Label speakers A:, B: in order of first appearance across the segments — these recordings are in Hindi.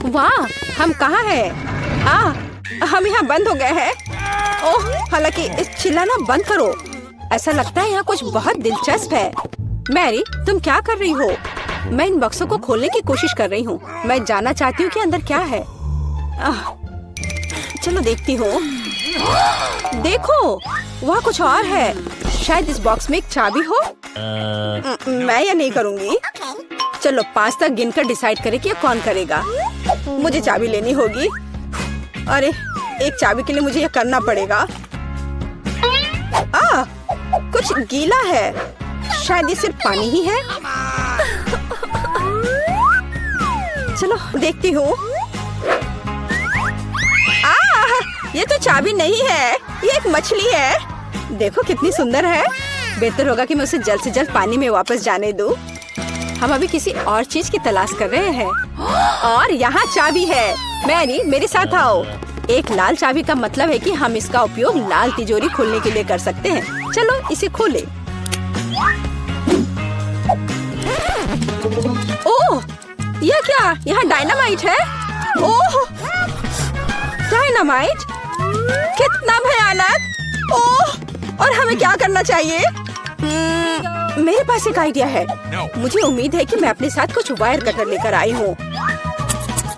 A: वाह, हम कहाँ हैं? हम यहाँ बंद हो गए हैं। ओह, हालांकि इस चिल्लाना बंद करो। ऐसा लगता है यहाँ कुछ बहुत दिलचस्प है। मैरी, तुम क्या कर रही हो? मैं इन बक्सों को खोलने की कोशिश कर रही हूँ। मैं जानना चाहती हूँ कि अंदर क्या है। चलो देखती हूँ। देखो, वहाँ कुछ और है। शायद इस बॉक्स में एक चाबी हो। मैं ये नहीं करूँगी। चलो 5 तक गिनकर डिसाइड करें कि ये कौन करेगा। मुझे चाबी लेनी होगी। अरे, एक चाबी के लिए मुझे ये करना पड़ेगा। कुछ गीला है। शायद ये सिर्फ पानी ही है। चलो देखती हूँ। ये तो चाबी नहीं है, ये एक मछली है। देखो कितनी सुंदर है। बेहतर होगा कि मैं उसे जल्द से जल्द पानी में वापस जाने दूँ। हम अभी किसी और चीज की तलाश कर रहे हैं। और यहाँ चाबी है। मैरी, मेरे साथ आओ। एक लाल चाबी का मतलब है कि हम इसका उपयोग लाल तिजोरी खोलने के लिए कर सकते हैं। चलो इसे खोलें। ओह, यह क्या? यहाँ डायनामाइट है। ओह, डायनामाइट? कितना भयानक। ओह, और हमें क्या करना चाहिए? मेरे पास एक आइडिया है। मुझे उम्मीद है कि मैं अपने साथ कुछ वायर कटर लेकर आई हूँ।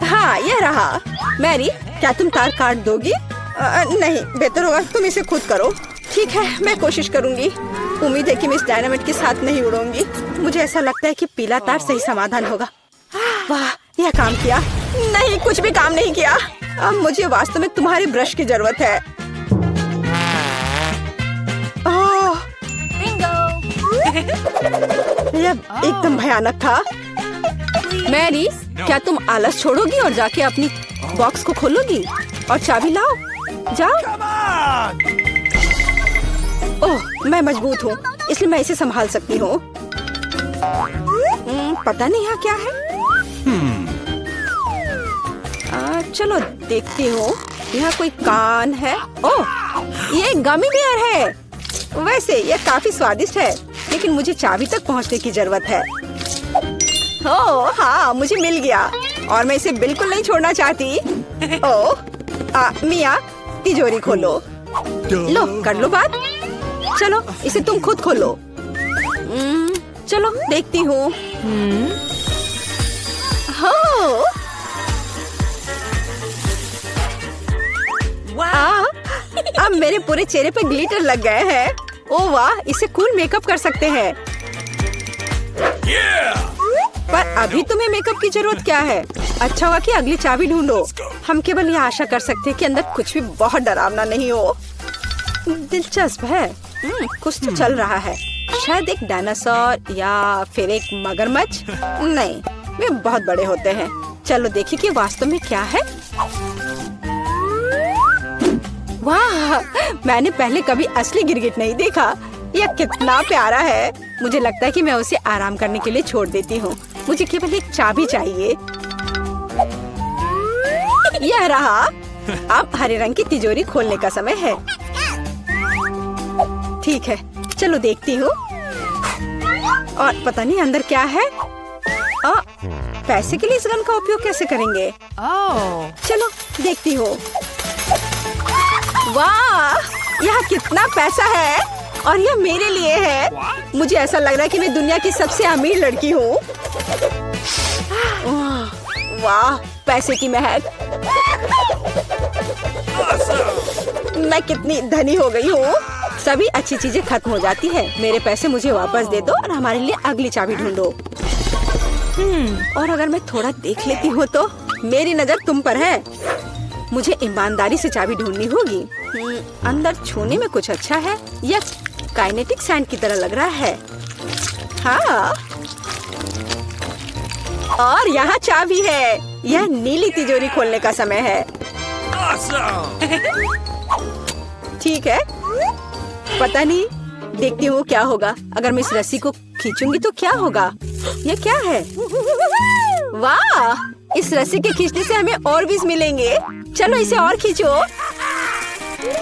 A: हाँ, यह रहा। मैरी, क्या तुम तार काट दोगी? नहीं, बेहतर होगा तुम इसे खुद करो। ठीक है, मैं कोशिश करूँगी। उम्मीद है कि मैं इस डायनामाइट के साथ नहीं उड़ूंगी। मुझे ऐसा लगता है कि पीला तार सही समाधान होगा। वाह, यह काम किया। नहीं, कुछ भी काम नहीं किया। अब मुझे वास्तव में तुम्हारे ब्रश की जरूरत है। यह एकदम भयानक था। मैरी, क्या तुम आलस छोड़ोगी और जाके अपनी बॉक्स को खोलोगी? और चाबी लाओ, जाओ। ओह, मैं मजबूत हूँ, इसलिए मैं इसे संभाल सकती हूँ। पता नहीं यहाँ क्या है। चलो देखती हूँ। यहाँ कोई कान है। ओह, ये गमी बियर है। वैसे ये काफी स्वादिष्ट है, लेकिन मुझे चाबी तक पहुँचने की जरूरत है। ओह हाँ, मुझे मिल गया और मैं इसे बिल्कुल नहीं छोड़ना चाहती। ओह, मिया, तिजोरी खोलो। लो, कर लो बात। चलो इसे तुम खुद खोलो। चलो देखती हूँ। अब मेरे पूरे चेहरे पे ग्लिटर लग गए हैं। ओह वाह, इसे कूल मेकअप कर सकते हैं। पर अभी तुम्हें मेकअप की जरूरत क्या है? अच्छा हुआ कि अगली चाबी ढूंढो। हम केवल ये आशा कर सकते हैं कि अंदर कुछ भी बहुत डरावना नहीं हो। दिलचस्प है। कुछ तो चल रहा है। शायद एक डायनासोर या फिर एक मगरमच्छ। नहीं, वे बहुत बड़े होते हैं। चलो देखिए कि वास्तव में क्या है। वाह, मैंने पहले कभी असली गिरगिट नहीं देखा। यह कितना प्यारा है। मुझे लगता है कि मैं उसे आराम करने के लिए छोड़ देती हूँ। मुझे केवल एक चाबी चाहिए। यह रहा। अब हरे रंग की तिजोरी खोलने का समय है। ठीक है, चलो देखती हूँ। और पता नहीं अंदर क्या है। पैसे के लिए इस गन का उपयोग कैसे करेंगे? चलो देखती हूँ। वाह, यहाँ कितना पैसा है और यह मेरे लिए है। मुझे ऐसा लग रहा है कि मैं दुनिया की सबसे अमीर लड़की हूँ। वाह, पैसे की महक। मैं कितनी धनी हो गई हूँ। सभी अच्छी चीजें खत्म हो जाती है। मेरे पैसे मुझे वापस दे दो और हमारे लिए अगली चाबी ढूंढो। और अगर मैं थोड़ा देख लेती हूँ तो मेरी नजर तुम पर है। मुझे ईमानदारी से चाबी ढूंढनी होगी। अंदर छूने में कुछ अच्छा है। यह काइनेटिक सैंड की तरह लग रहा है। हाँ, और यहाँ चाबी है। यह नीली तिजोरी खोलने का समय है। ठीक है, पता नहीं, देखती हूँ क्या होगा। अगर मैं इस रस्सी को खींचूंगी तो क्या होगा? यह क्या है? वाह, इस रस्सी के खींचने से हमें और बीज मिलेंगे। चलो इसे और खींचो।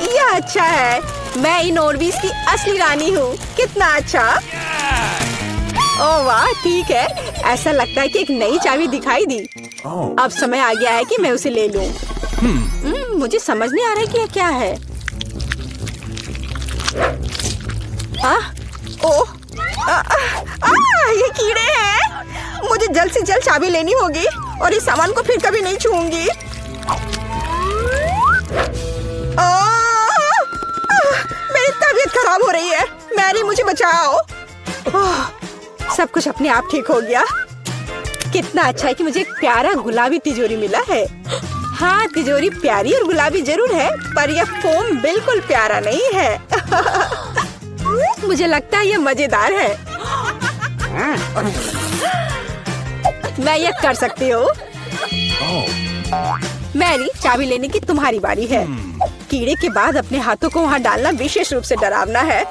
A: यह अच्छा है। मैं इन ओरबीज की असली रानी हूँ। कितना अच्छा। ओह वाह, ठीक है। ऐसा लगता है कि एक नई चाबी दिखाई दी। अब समय आ गया है कि मैं उसे ले लूं। मुझे समझ नहीं आ रहा है कि ये क्या है। ये कीड़े हैं। मुझे जल्द से जल्द चाबी लेनी होगी और इस सामान को फिर कभी नहीं छूऊंगी। मेरी तबीयत खराब हो रही है। मैरी, मुझे बचाओ। सब कुछ अपने आप ठीक हो गया। कितना अच्छा है कि मुझे एक प्यारा गुलाबी तिजोरी मिला है। हाँ, तिजोरी प्यारी और गुलाबी जरूर है, पर यह फोम बिल्कुल प्यारा नहीं है। मुझे लगता है यह मजेदार है। मैं यह कर सकती हूँ। मैरी, चाबी लेने की तुम्हारी बारी है। कीड़े के बाद अपने हाथों को वहाँ डालना विशेष रूप से डरावना है।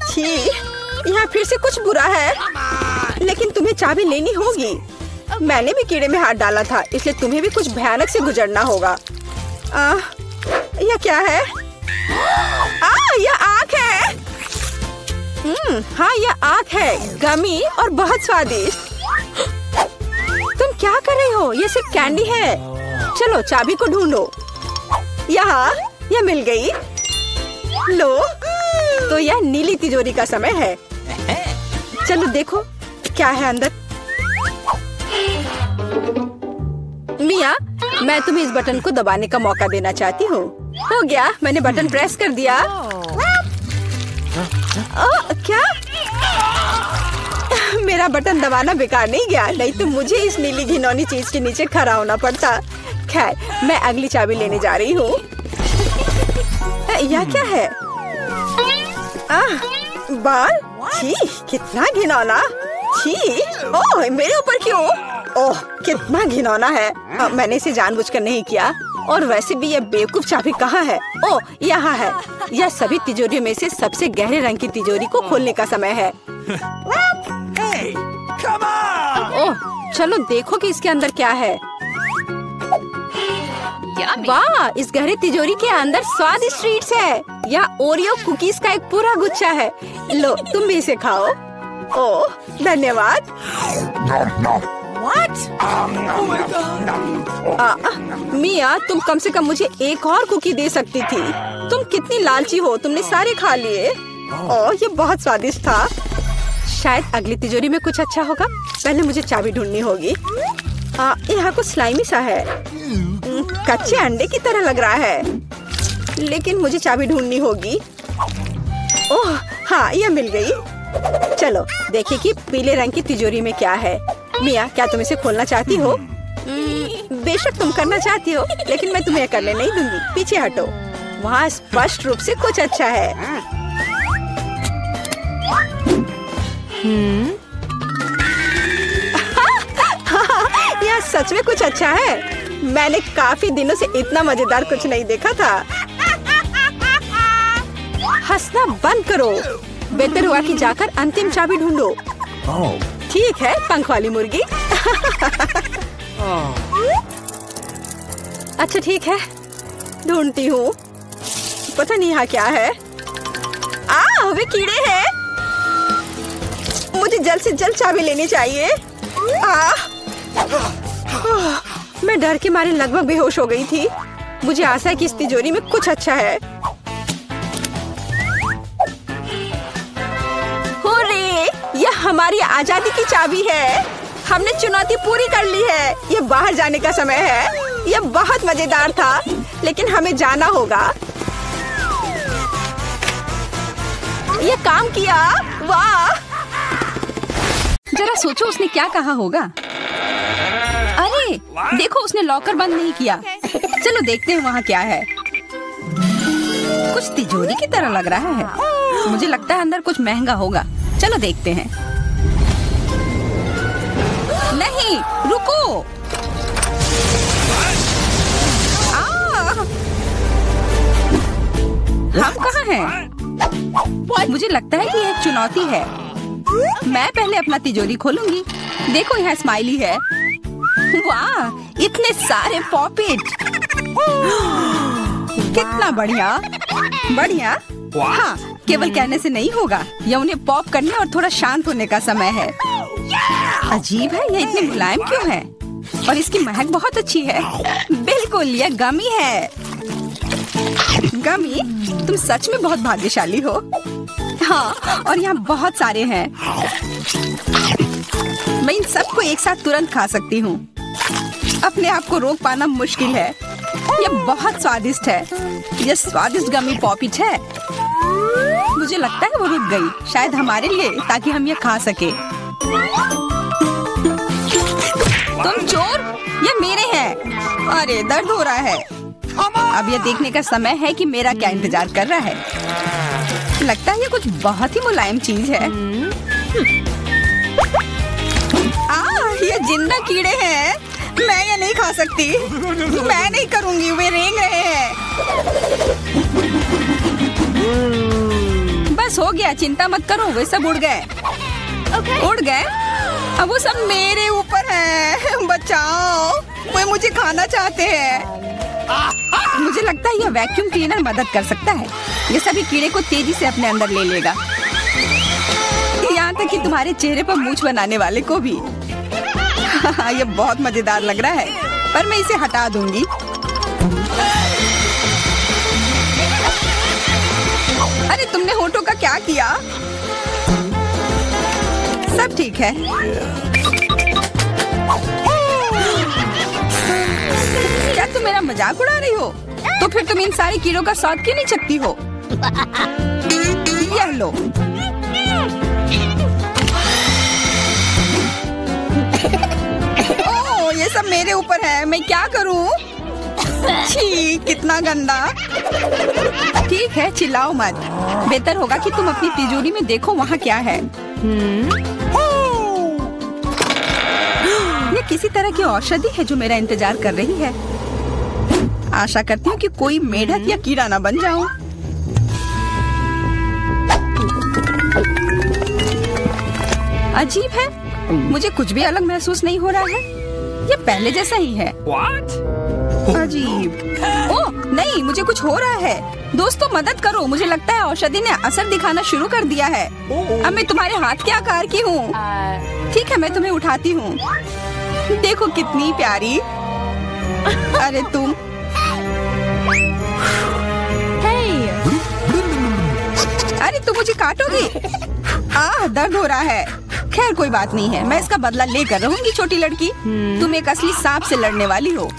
A: छी, यहाँ फिर से कुछ बुरा है। लेकिन तुम्हें चाबी लेनी होगी। मैंने भी कीड़े में हाथ डाला था, इसलिए तुम्हें भी कुछ भयानक से गुजरना होगा। यह क्या है? यह आँख है। हाँ, यह आँख है, गमी और बहुत स्वादिष्ट। तुम क्या कर रही हो? यह सिर्फ कैंडी है। चलो चाबी को ढूंढो। यहाँ, यह मिल गई। लो, तो यह नीली तिजोरी का समय है। चलो देखो क्या है अंदर। मिया, मैं तुम्हें इस बटन को दबाने का मौका देना चाहती हूँ। हो गया, मैंने बटन प्रेस कर दिया। क्या? मेरा बटन दबाना बेकार नहीं गया, नहीं तो मुझे इस नीली घिनौनी चीज के नीचे खड़ा होना पड़ता। खैर, मैं अगली चाबी लेने जा रही हूँ। यह क्या है? बाल? छी, कितना घिनौना। छी, ओह, मेरे ऊपर क्यों? ओह, कितना घिनौना है। मैंने इसे जानबूझकर नहीं किया। और वैसे भी यह बेवकूफ चाबी कहाँ है? ओह, यहाँ है। यह सभी तिजोरियों में से सबसे गहरे रंग की तिजोरी को खोलने का समय है। ओह, चलो देखो कि इसके अंदर क्या है। वाह, इस गहरी तिजोरी के अंदर स्वादिष्ट ट्रीट्स है। यह ओरियो कुकीज का एक पूरा गुच्छा है। लो, तुम भी इसे खाओ। ओह, धन्यवाद। मिया, तुम कम से कम मुझे एक और कुकी दे सकती थी। तुम कितनी लालची हो, तुमने सारे खा लिए। ओह, ये बहुत स्वादिष्ट था। शायद अगली तिजोरी में कुछ अच्छा होगा। पहले मुझे चाबी ढूंढनी होगी। यहाँ कुछ स्लाइमी सा है, कच्चे अंडे की तरह लग रहा है। लेकिन मुझे चाबी ढूंढनी होगी। ओह हाँ, यह मिल गई। चलो देखिए कि पीले रंग की तिजोरी में क्या है। मिया, क्या तुम इसे खोलना चाहती हो? बेशक तुम करना चाहती हो, लेकिन मैं तुम्हें करने नहीं दूंगी। पीछे हटो। वहाँ स्पष्ट रूप से कुछ अच्छा है। यह सच में कुछ अच्छा है। मैंने काफी दिनों से इतना मजेदार कुछ नहीं देखा था। हंसना बंद करो। बेहतर हुआ कि जाकर अंतिम चाबी ढूंढो। ठीक है, पंख वाली मुर्गी। अच्छा ठीक है, ढूंढती हूँ। पता नहीं यहाँ क्या है। वे कीड़े हैं। मुझे जल्द से जल्द चाबी लेनी चाहिए। मैं डर के मारे लगभग बेहोश हो गई थी। मुझे आशा है कि इस तिजोरी में कुछ अच्छा है। हुर्रे! यह हमारी आजादी की चाबी है। हमने चुनौती पूरी कर ली है। ये बाहर जाने का समय है। यह बहुत मजेदार था, लेकिन हमें जाना होगा। यह काम किया। वाह!
B: जरा सोचो उसने क्या कहा होगा। अरे देखो, उसने लॉकर बंद नहीं किया। चलो देखते हैं वहाँ क्या है। कुछ तिजोरी की तरह लग रहा है। मुझे लगता है अंदर कुछ महंगा होगा। चलो देखते हैं। नहीं, रुको। हम कहाँ हैं? मुझे लगता है कि यह चुनौती है। मैं पहले अपना तिजोरी खोलूंगी। देखो यहाँ स्माइली है। वाह, इतने सारे पॉपिट। कितना बढ़िया। बढ़िया। हाँ, केवल कहने से नहीं होगा। यह उन्हें पॉप करने और थोड़ा शांत होने का समय है। अजीब है, ये इतनी मुलायम क्यों है? और इसकी महक बहुत अच्छी है। बिल्कुल, यह गमी है। गमी, तुम सच में बहुत भाग्यशाली हो। हाँ, और यहाँ बहुत सारे हैं। मैं इन सबको एक साथ तुरंत खा सकती हूँ। अपने आप को रोक पाना मुश्किल है। यह बहुत स्वादिष्ट है। यह स्वादिष्ट गमी पॉपिट है। मुझे लगता है वो रुक गई, शायद हमारे लिए, ताकि हम ये खा सके। तुम चोर, ये मेरे हैं। अरे दर्द हो रहा है। अब ये देखने का समय है कि मेरा क्या इंतजार कर रहा है। लगता है ये कुछ बहुत ही मुलायम चीज है। ये जिंदा कीड़े हैं। मैं ये नहीं खा सकती। मैं नहीं करूंगी, वे रेंग रहे हैं। बस हो गया, चिंता मत करो, वे सब उड़ गए। उड़ गए? अब वो सब मेरे ऊपर है। बचाओ, वे मुझे खाना चाहते हैं। मुझे लगता है यह वैक्यूम क्लीनर मदद कर सकता है। ये सभी कीड़े को तेजी से अपने अंदर ले लेगा, यहाँ तक कि तुम्हारे चेहरे पर मूंछ बनाने वाले को भी। ये बहुत मजेदार लग रहा है, पर मैं इसे हटा दूंगी। अरे तुमने होठों का क्या किया? सब ठीक है। क्या तुम मेरा मजाक उड़ा रही हो? तो फिर तुम इन सारे कीड़ों का स्वाद क्यों नहीं चखती हो? यह लो। ओह, ये सब मेरे ऊपर है। मैं क्या करूं? छी, कितना गंदा। ठीक है, चिल्लाओ मत। बेहतर होगा कि तुम अपनी तिजोरी में देखो वहाँ क्या है। ये किसी तरह की औषधि है जो मेरा इंतजार कर रही है। आशा करती हूँ कि कोई मेढक या कीड़ा ना बन जाऊं। अजीब है, मुझे कुछ भी अलग महसूस नहीं हो रहा है। ये पहले जैसा ही है। अजीब। ओह नहीं, मुझे कुछ हो रहा है। दोस्तों मदद करो, मुझे लगता है औषधि ने असर दिखाना शुरू कर दिया है। अब मैं तुम्हारे हाथ के आकार की हूँ। ठीक है, मैं तुम्हें उठाती हूँ। देखो कितनी प्यारी। अरे तुम। अरे तुम मुझे काटोगी? दर्द हो रहा है। खैर कोई बात नहीं है, मैं इसका बदला लेकर रहूंगी। छोटी लड़की, तुम एक असली सांप से लड़ने वाली हो।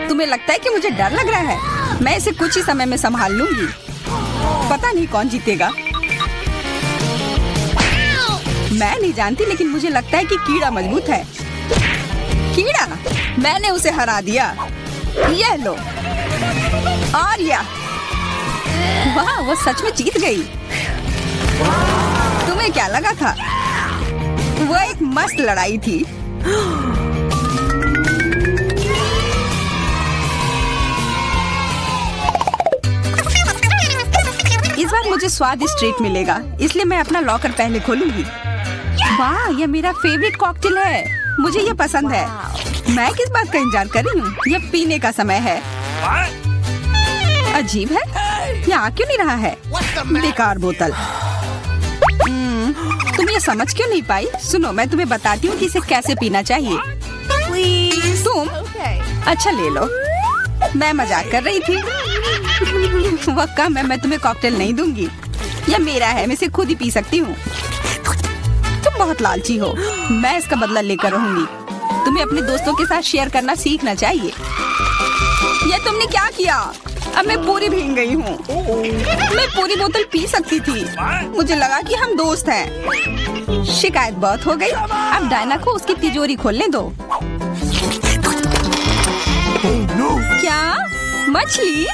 B: तुम्हें लगता है कि मुझे डर लग रहा है? मैं इसे कुछ ही समय में संभाल लूंगी। पता नहीं कौन जीतेगा। मैं नहीं जानती, लेकिन मुझे लगता है कि कीड़ा मजबूत है। कीड़ा, मैंने उसे हरा दिया। यह लो। और यह, वाह, वो सच में जीत गई। तुम्हें क्या लगा था? वो एक मस्त लड़ाई थी। इस बार मुझे स्वादिष्ट ट्रीट मिलेगा, इसलिए मैं अपना लॉकर पहले खोलूंगी। वाह, यह मेरा फेवरेट कॉकटेल है। मुझे यह पसंद है। मैं किस बात का इंतजार कर रही हूँ? यह पीने का समय है। अजीब है, यह आ क्यों नहीं रहा है? बेकार बोतल। तुम ये समझ क्यों नहीं पाई? सुनो, मैं तुम्हें बताती हूँ कि इसे कैसे पीना चाहिए। तुम अच्छा ले लो। मैं मजाक कर रही थी। वह कम है, मैं तुम्हें कॉकटेल नहीं दूंगी। यह मेरा है, मैं इसे खुद ही पी सकती हूँ। तुम बहुत लालची हो। मैं इसका बदला लेकर रहूंगी। तुम्हें अपने दोस्तों के साथ शेयर करना सीखना चाहिए। यह तुमने क्या किया? अब मैं पूरी भीग गई हूँ। मैं पूरी बोतल पी सकती थी। मुझे लगा कि हम दोस्त हैं। शिकायत बहुत हो गई। अब डायना को उसकी तिजोरी खोलने दो। क्या? मछली?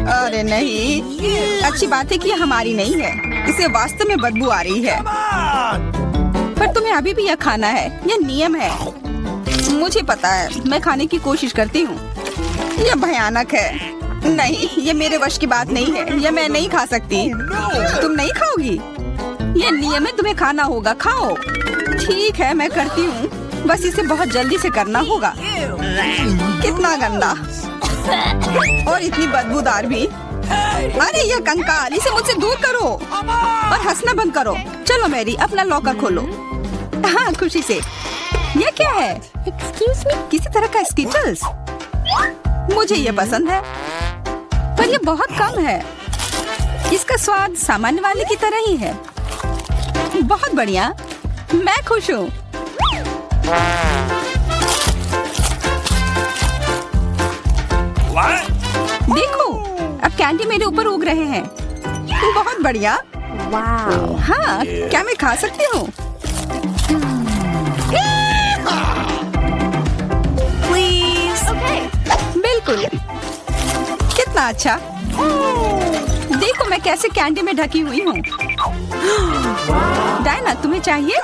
B: अरे नहीं, अच्छी बात है कि यह हमारी नहीं है। इसे वास्तव में बदबू आ रही है। पर तुम्हें अभी भी यह खाना है, यह नियम है। मुझे पता है, मैं खाने की कोशिश करती हूँ। यह भयानक है। नहीं, ये मेरे वश की बात नहीं है। यह मैं नहीं खा सकती। तुम नहीं खाओगी? यह नियम है, तुम्हें खाना होगा। खाओ। ठीक है, मैं करती हूँ। बस इसे बहुत जल्दी से करना होगा। कितना गंदा और इतनी बदबूदार भी। अरे ये कंकाल, इसे मुझसे दूर करो और हंसना बंद करो। चलो मैरी, अपना लॉकर खोलो। हाँ, खुशी से। ये क्या है? एक्सक्यूज मी, किसी तरह का स्किटल्स। मुझे ये पसंद है, पर ये बहुत कम है। इसका स्वाद सामान्य वाले की तरह ही है। बहुत बढ़िया, मैं खुश हूँ। देखो, अब कैंडी मेरे ऊपर उग रहे हैं। बहुत बढ़िया। हाँ, क्या मैं खा सकती हूँ? बिल्कुल। कितना अच्छा। देखो मैं कैसे कैंडी में ढकी हुई हूँ। डायना, तुम्हें चाहिए?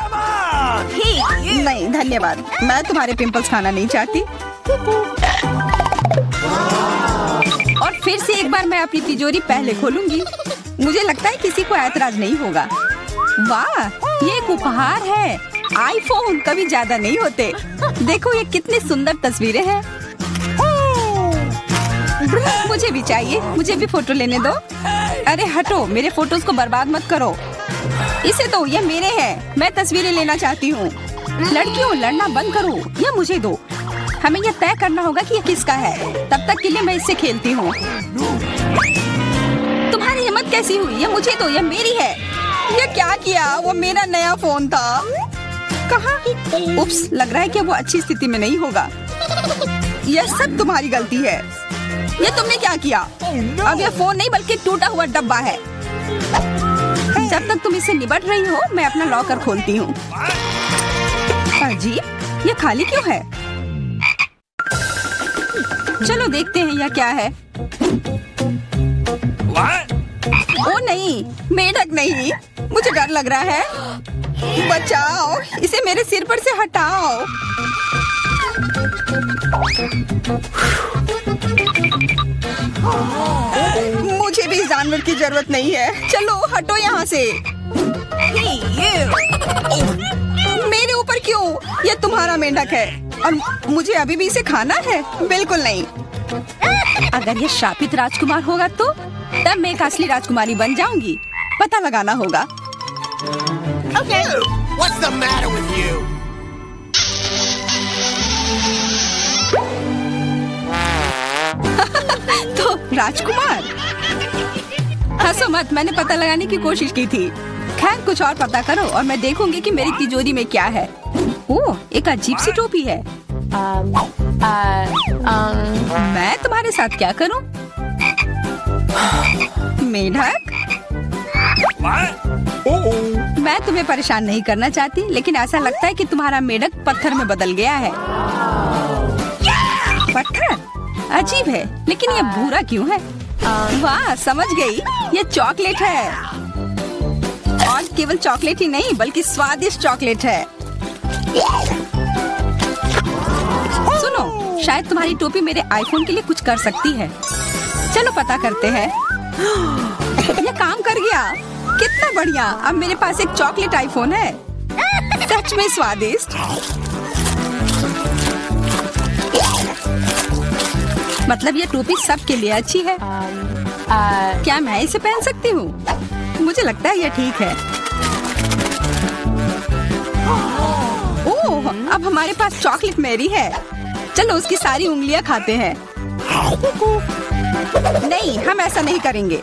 B: नहीं धन्यवाद, मैं तुम्हारे पिंपल्स खाना नहीं चाहती। और फिर से एक बार मैं अपनी तिजोरी पहले खोलूंगी। मुझे लगता है किसी को ऐतराज नहीं होगा। वाह, ये एक उपहार है। आईफोन कभी ज्यादा नहीं होते। देखो ये कितनी सुंदर तस्वीरें हैं। मुझे भी चाहिए, मुझे भी फोटो लेने दो। अरे हटो, मेरे फोटोज को बर्बाद मत करो। इसे दो, ये मेरे हैं। मैं तस्वीरें लेना चाहती हूँ। लड़कियों, लड़ना बंद करो, ये मुझे दो। हमें यह तय करना होगा कि यह किसका है। तब तक के लिए मैं इससे खेलती हूँ। तुम्हारी हिम्मत कैसी हुई? ये मुझे दो, ये मेरी है। ये क्या किया? वो मेरा नया फोन था। कहाँ? उप्स, लग रहा है कि वो अच्छी स्थिति में नहीं होगा। यह सब तुम्हारी गलती है। ये तुमने क्या किया? अब यह फोन नहीं बल्कि टूटा हुआ डब्बा है। जब तक तुम इससे निपट रही हो, मैं अपना लॉकर खोलती हूँ। अजीब, ये खाली क्यों है? चलो देखते हैं यह क्या है। ओ नहीं, मेढक नहीं, मुझे डर लग रहा है। बचाओ, इसे मेरे सिर पर से हटाओ। मुझे भी जानवर की जरूरत नहीं है। चलो हटो यहाँ से। मेरे ऊपर क्यों? ये तुम्हारा मेंढक है और मुझे अभी भी इसे खाना है? बिल्कुल नहीं। अगर ये शापित राजकुमार होगा तो तब मैं एक असली राजकुमारी बन जाऊंगी। पता लगाना होगा।
C: Okay. What's the matter with you?
B: तो राजकुमार, हंसो मत, मैंने पता लगाने की कोशिश की थी। खैर कुछ और पता करो और मैं देखूंगी कि मेरी तिजोरी में क्या है। ओह, एक अजीब सी टोपी है। मैं तुम्हारे साथ क्या करूं? मेढक, मैं तुम्हें परेशान नहीं करना चाहती, लेकिन ऐसा लगता है कि तुम्हारा मेढक पत्थर में बदल गया है। पत्थर? अजीब है, लेकिन ये भूरा क्यों है? वाह, समझ गई, ये चॉकलेट है। और केवल चॉकलेट ही नहीं बल्कि स्वादिष्ट चॉकलेट है। सुनो, शायद तुम्हारी टोपी मेरे आईफोन के लिए कुछ कर सकती है। चलो पता करते हैं। ये काम कर गया, कितना बढ़िया। अब मेरे पास एक चॉकलेट आईफोन है। सच में स्वादिष्ट। मतलब ये टोपी सबके लिए अच्छी है। क्या मैं इसे पहन सकती हूँ? मुझे लगता है ये ठीक है। ओह, अब हमारे पास चॉकलेट मैरी है। चलो उसकी सारी उंगलियां खाते हैं। नहीं, हम ऐसा नहीं करेंगे।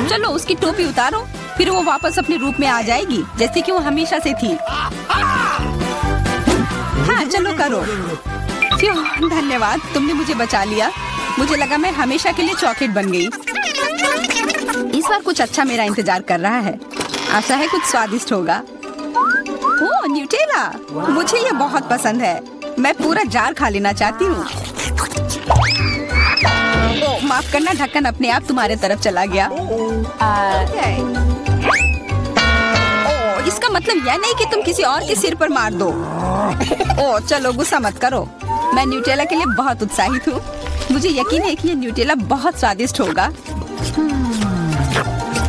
B: चलो उसकी टोपी उतारो, फिर वो वापस अपने रूप में आ जाएगी जैसे कि वो हमेशा से थी। हाँ चलो करो। धन्यवाद, तुमने मुझे बचा लिया। मुझे लगा मैं हमेशा के लिए चॉकलेट बन गई। इस बार कुछ अच्छा मेरा इंतजार कर रहा है। आशा है कुछ स्वादिष्ट होगा। ओह, न्यूटेला, मुझे ये बहुत पसंद है। मैं पूरा जार खा लेना चाहती हूँ। ओह, माफ करना, ढक्कन अपने आप तुम्हारे तरफ चला गया। ओह, इसका मतलब यह नहीं कि तुम किसी और के सिर पर मार दो। ओह, चलो गुस्सा मत करो। मैं न्यूटेला के लिए बहुत उत्साहित हूँ। मुझे यकीन है कि ये न्यूटेला बहुत स्वादिष्ट होगा।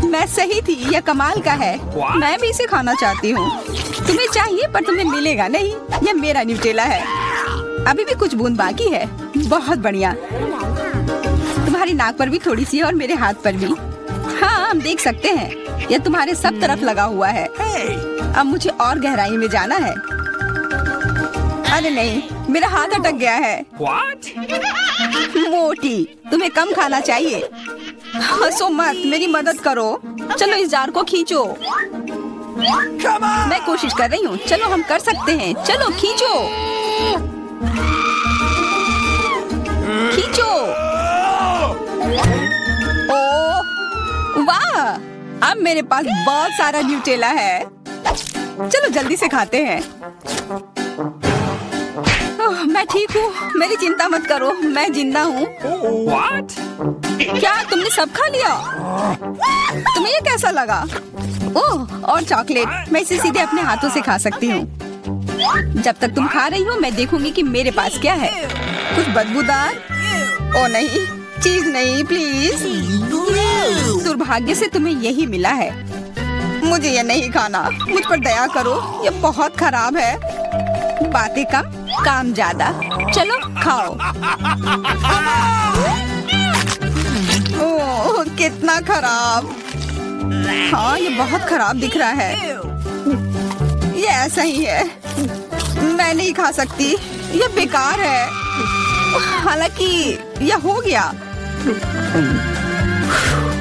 B: मैं सही थी, यह कमाल का है। मैं भी इसे खाना चाहती हूँ। तुम्हें चाहिए पर तुम्हें मिलेगा नहीं। यह मेरा न्यूटेला है। अभी भी कुछ बूंद बाकी है। बहुत बढ़िया। तुम्हारे तुम्हारी नाक पर भी थोड़ी सी है और मेरे हाथ पर भी। हाँ, हम देख सकते हैं। यह तुम्हारे सब तरफ लगा हुआ है। अब मुझे और गहराई में जाना है। अरे नहीं, मेरा हाथ अटक गया है।
C: What?
B: मोटी, तुम्हें कम खाना चाहिए। हंसो मत, मेरी मदद करो। चलो इस जार को खींचो।
C: Come on!
B: मैं कोशिश कर रही हूँ। चलो हम कर सकते हैं। चलो खींचो खींचो। ओ वाह, अब मेरे पास बहुत सारा न्यूटेला है। चलो जल्दी से खाते हैं। ओह, मैं ठीक हूँ, मेरी चिंता मत करो, मैं जिंदा हूँ।
C: What?
B: क्या तुमने सब खा लिया? तुम्हें ये कैसा लगा? ओह, और चॉकलेट, मैं इसे सीधे अपने हाथों से खा सकती हूँ। जब तक तुम खा रही हो मैं देखूंगी कि मेरे पास क्या है। कुछ बदबूदार? ओ नहीं, चीज नहीं, प्लीज। दुर्भाग्य से तुम्हें यही मिला है। मुझे ये नहीं खाना, मुझ पर दया करो, ये बहुत खराब है। बातें कम, काम ज्यादा। चलो खाओ। ओह, कितना खराब। हाँ, ये बहुत खराब दिख रहा है। ये ऐसा ही है, मैं नहीं खा सकती, ये बेकार है। हालांकि यह हो गया।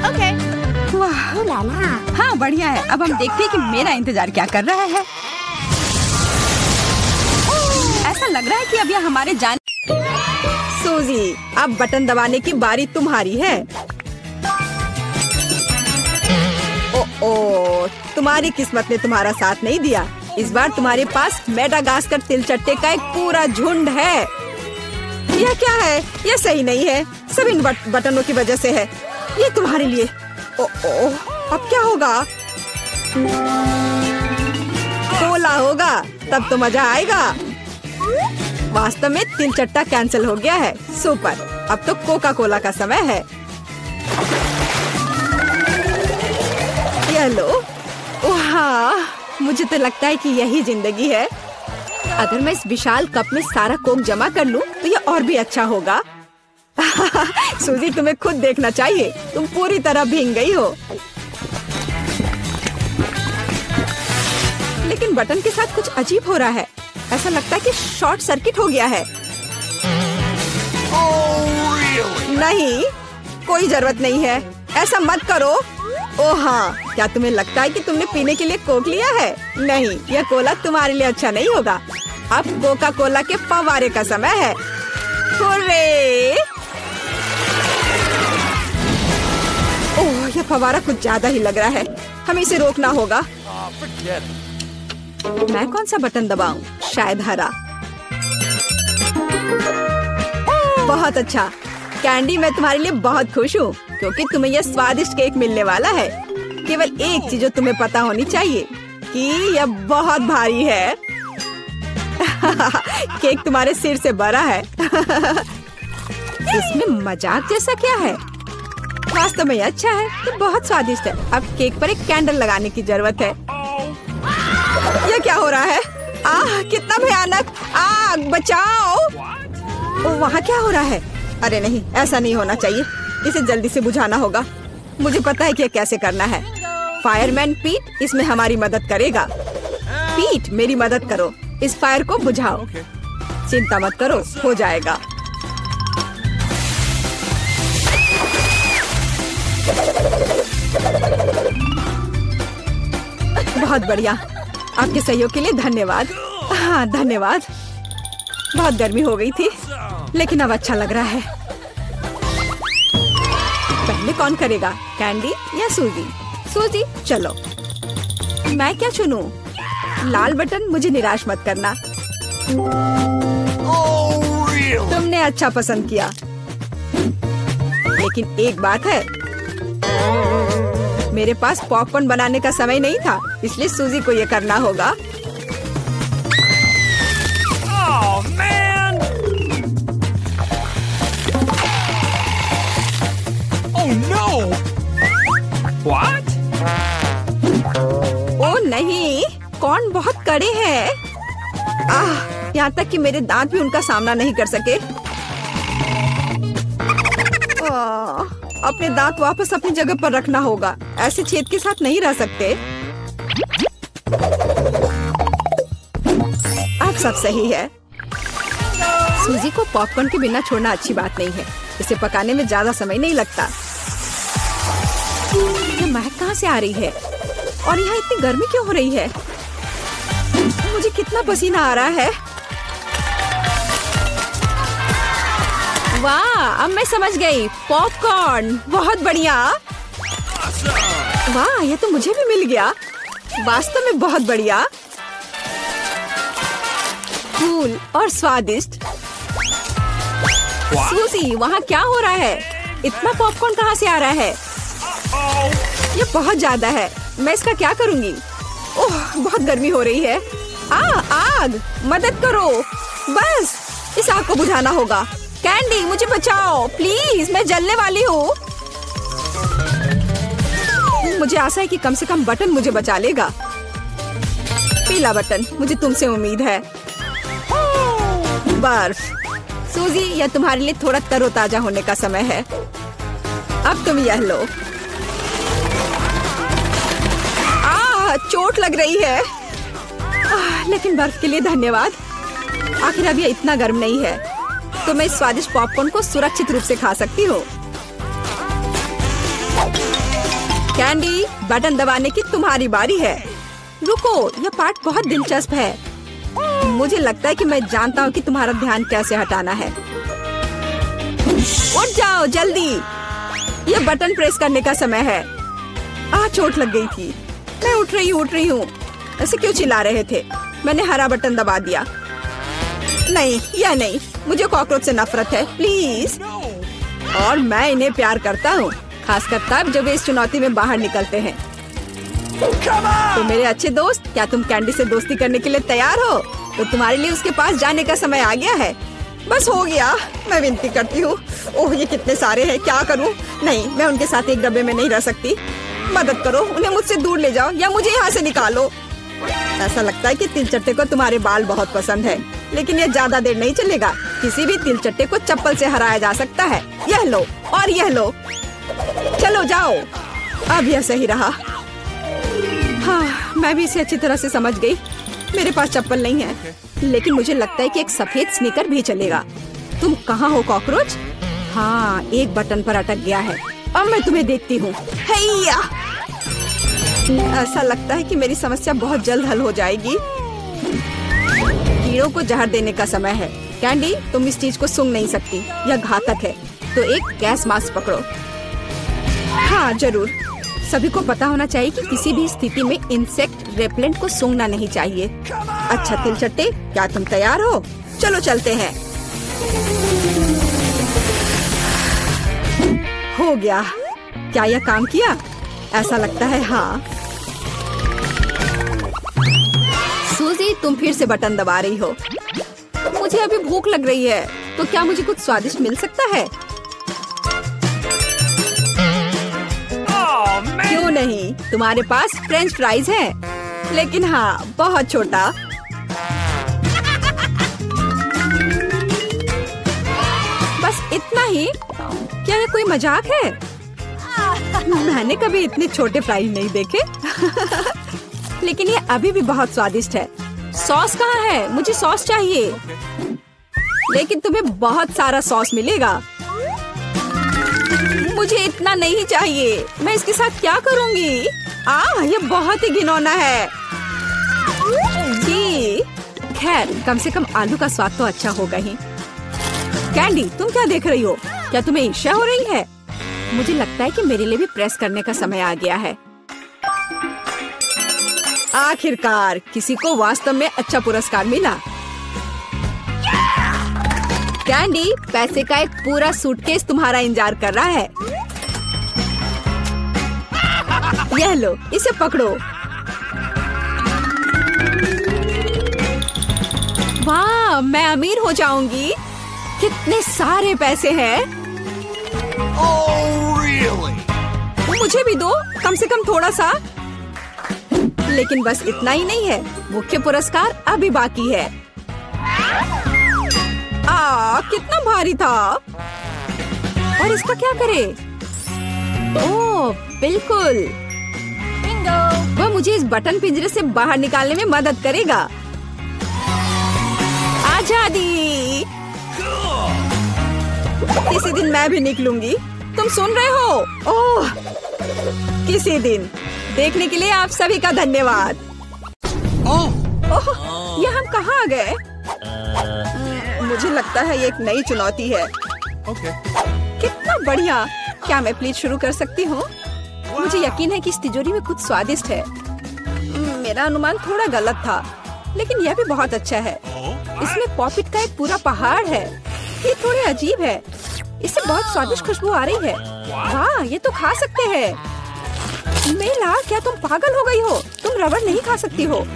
D: Okay.
B: वाह,
D: Ooh la la.
B: हाँ बढ़िया है। अब हम देखते हैं कि मेरा इंतजार क्या कर रहा है। ऐसा लग रहा है कि अब यह हमारे जान।
A: सूजी, अब बटन दबाने की बारी तुम्हारी है। ओ, तुम्हारी किस्मत ने तुम्हारा साथ नहीं दिया। इस बार तुम्हारे पास मेडागास्कर तिलचट्टे का एक पूरा झुंड है। यह क्या है? यह सही नहीं है। सब इन बटनों की वजह से है। ये तुम्हारे लिए। ओ, अब क्या होगा? कोला होगा, तब तो मजा आएगा। वास्तव में तिलचट्टा कैंसिल हो गया है। सुपर, अब तो कोका कोला का समय है। ये लो। ओह, मुझे तो लगता है कि यही जिंदगी है। अगर मैं इस विशाल कप में सारा कोक जमा कर लूं, तो ये और भी अच्छा होगा। सूजी, तुम्हें खुद देखना चाहिए, तुम पूरी तरह भीग गई हो। लेकिन बटन के साथ कुछ अजीब हो रहा है। ऐसा लगता है कि शॉर्ट सर्किट हो गया है। नहीं, कोई जरूरत नहीं है, ऐसा मत करो। ओह हाँ, क्या तुम्हें लगता है कि तुमने पीने के लिए कोक लिया है? नहीं, यह कोला तुम्हारे लिए अच्छा नहीं होगा। अब कोका कोला के फव्वारे का समय है। हुर्रे! ओह, यह फव्वारा कुछ ज्यादा ही लग रहा है। हमें इसे रोकना होगा। मैं कौन सा बटन दबाऊं? शायद हरा। बहुत अच्छा कैंडी, मैं तुम्हारे लिए बहुत खुश हूँ क्योंकि तुम्हें यह स्वादिष्ट केक मिलने वाला है। केवल एक चीज जो तुम्हें पता होनी चाहिए कि यह बहुत भारी है। केक तुम्हारे सिर से बड़ा है। इसमें मजाक जैसा क्या है? वास्तव में अच्छा है, ये बहुत स्वादिष्ट है। अब केक पर एक कैंडल लगाने की जरूरत है। यह क्या हो रहा है? आह, कितना भयानक! आग, बचाओ! ओ, वहाँ क्या हो रहा है? अरे नहीं, ऐसा नहीं होना चाहिए। इसे जल्दी से बुझाना होगा। मुझे पता है कि यह कैसे करना है। फायरमैन पीट इसमें हमारी मदद करेगा। पीट, मेरी मदद करो, इस फायर को बुझाओ। चिंता मत करो, हो जाएगा। बहुत बढ़िया, आपके सहयोग के लिए धन्यवाद। हाँ, धन्यवाद। बहुत गर्मी हो गई थी, लेकिन अब अच्छा लग रहा है। पहले कौन करेगा, कैंडी या सूजी? सूजी, चलो। मैं क्या चुनूं? लाल बटन, मुझे निराश मत करना। तुमने अच्छा पसंद किया, लेकिन एक बात है, मेरे पास पॉपकॉर्न बनाने का समय नहीं था, इसलिए सूजी को ये करना होगा।
C: Oh, man! Oh, no! What?
A: ओ नहीं, कॉर्न बहुत कड़े हैं। यहाँ तक कि मेरे दांत भी उनका सामना नहीं कर सके। अपने दांत वापस अपनी जगह पर रखना होगा। ऐसे छेद के साथ नहीं रह सकते। अब सब सही है। सूजी को पॉपकॉर्न के बिना छोड़ना अच्छी बात नहीं है। इसे पकाने में ज्यादा समय नहीं लगता। ये महक कहाँ से आ रही है? और यहाँ इतनी गर्मी क्यों हो रही है? मुझे कितना पसीना आ रहा है। वाह, अब मैं समझ गई। पॉपकॉर्न, बहुत बढ़िया। वाह, ये तो मुझे भी मिल गया। वास्तव में बहुत बढ़िया, कूल और स्वादिष्ट। सूजी, वहाँ क्या हो रहा है? इतना पॉपकॉर्न कहाँ से आ रहा है? ये बहुत ज्यादा है। मैं इसका क्या करूँगी? ओह, बहुत गर्मी हो रही है। आग, मदद करो। बस इस आग को बुझाना होगा। कैंडी, मुझे बचाओ प्लीज, मैं जलने वाली हूँ। मुझे आशा है कि कम से कम बटन मुझे बचा लेगा। पीला बटन, मुझे तुमसे उम्मीद है। बर्फ। सूजी, यह तुम्हारे लिए थोड़ा तरोताजा होने का समय है। अब तुम यह लो। चोट लग रही है। लेकिन बर्फ के लिए धन्यवाद। आखिर अब यह इतना गर्म नहीं है, तो मैं इस स्वादिष्ट पॉपकॉर्न को सुरक्षित रूप से खा सकती हूँ। कैंडी, बटन दबाने की तुम्हारी बारी है। रुको, यह पार्ट बहुत दिलचस्प है। मुझे लगता है कि मैं जानता हूँ कि तुम्हारा ध्यान कैसे हटाना है। उठ जाओ जल्दी, यह बटन प्रेस करने का समय है। चोट लग गई थी। मैं उठ रही हूँ। ऐसे क्यों चिल्ला रहे थे? मैंने हरा बटन दबा दिया। नहीं, यह नहीं। मुझे कॉकरोच से नफरत है, प्लीज। और मैं इन्हें प्यार करता हूँ, खासकर तब जब वे इस चुनौती में बाहर निकलते हैं। तो मेरे अच्छे दोस्त, क्या तुम कैंडी से दोस्ती करने के लिए तैयार हो? तो तुम्हारे लिए उसके पास जाने का समय आ गया है। बस हो गया, मैं विनती करती हूँ। ओह, ये कितने सारे हैं, क्या करूँ? नहीं, मैं उनके साथ एक डब्बे में नहीं रह सकती। मदद करो, उन्हें मुझसे दूर ले जाओ या मुझे यहाँ से निकालो। ऐसा लगता है कि तिलचट्टे को तुम्हारे बाल बहुत पसंद है, लेकिन यह ज्यादा देर नहीं चलेगा। किसी भी तिलचट्टे को चप्पल से हराया जा सकता है। यह लो और यह लो। चलो जाओ। अब यह सही रहा। हाँ, मैं भी इसे अच्छी तरह से समझ गई। मेरे पास चप्पल नहीं है, लेकिन मुझे लगता है कि एक सफेद स्नीकर भी चलेगा। तुम कहाँ हो कॉकरोच? हाँ, एक बटन पर अटक गया है। अब मैं तुम्हें देखती हूँ। हैया! ऐसा लगता है कि मेरी समस्या बहुत जल्द हल हो जाएगी। कीड़ों को जहर देने का समय है। कैंडी, तुम इस चीज को सूंघ नहीं सकती, यह घातक है। तो एक गैस मास्क पकड़ो। हाँ जरूर। सभी को पता होना चाहिए कि किसी भी स्थिति में इंसेक्ट रेपेलेंट को सूंघना नहीं चाहिए। अच्छा तिलचट्टे, क्या तुम तैयार हो? चलो चलते हैं। हो गया। क्या यह काम किया? ऐसा लगता है हाँ। सूजी, तुम फिर से बटन दबा रही हो। मुझे अभी भूख लग रही है, तो क्या मुझे कुछ स्वादिष्ट मिल सकता है? क्यों नहीं, तुम्हारे पास फ्रेंच फ्राइज है, लेकिन हाँ, बहुत छोटा। बस इतना ही? क्या ये कोई मजाक है? मैंने कभी इतने छोटे फ्राइज नहीं देखे। लेकिन ये अभी भी बहुत स्वादिष्ट है। सॉस कहाँ है? मुझे सॉस चाहिए। लेकिन तुम्हें बहुत सारा सॉस मिलेगा। मुझे इतना नहीं चाहिए। मैं इसके साथ क्या करूँगी? ये बहुत ही घिनौना है। जी, खैर कम से कम आलू का स्वाद तो अच्छा होगा ही। कैंडी, तुम क्या देख रही हो? क्या तुम्हें ईर्ष्या हो रही है? मुझे लगता है कि मेरे लिए भी प्रेस करने का समय आ गया है। आखिरकार किसी को वास्तव में अच्छा पुरस्कार मिला। कैंडी, पैसे का एक पूरा सूटकेस तुम्हारा इंतजार कर रहा है। यह लो, इसे पकड़ो। वाह, मैं अमीर हो जाऊंगी। कितने सारे पैसे हैं।
C: Oh, really?
A: मुझे भी दो, कम से कम थोड़ा सा। लेकिन बस इतना ही नहीं है, मुख्य पुरस्कार अभी बाकी है। कितना भारी था। और इसका क्या करे? ओह बिल्कुल, वह मुझे इस बटन पिंजरे से बाहर निकालने में मदद करेगा। आजादी। किसी दिन मैं भी निकलूंगी, तुम सुन रहे हो? ओह, किसी दिन। देखने के लिए आप सभी का धन्यवाद। ओह, ये हम कहाँ आ गए? मुझे लगता है ये एक नई चुनौती है। कितना बढ़िया। क्या मैं प्लीज शुरू कर सकती हूँ? मुझे यकीन है कि इस तिजोरी में कुछ स्वादिष्ट है। मेरा अनुमान थोड़ा गलत था, लेकिन यह भी बहुत अच्छा है। इसमें पॉपिट का एक पूरा पहाड़ है। ये थोड़े अजीब है। इससे बहुत स्वादिष्ट खुशबू आ रही है। वाह, ये तो खा सकते हैं। मेला, क्या तुम पागल हो गई हो? तुम रबड़ नहीं खा सकती हो।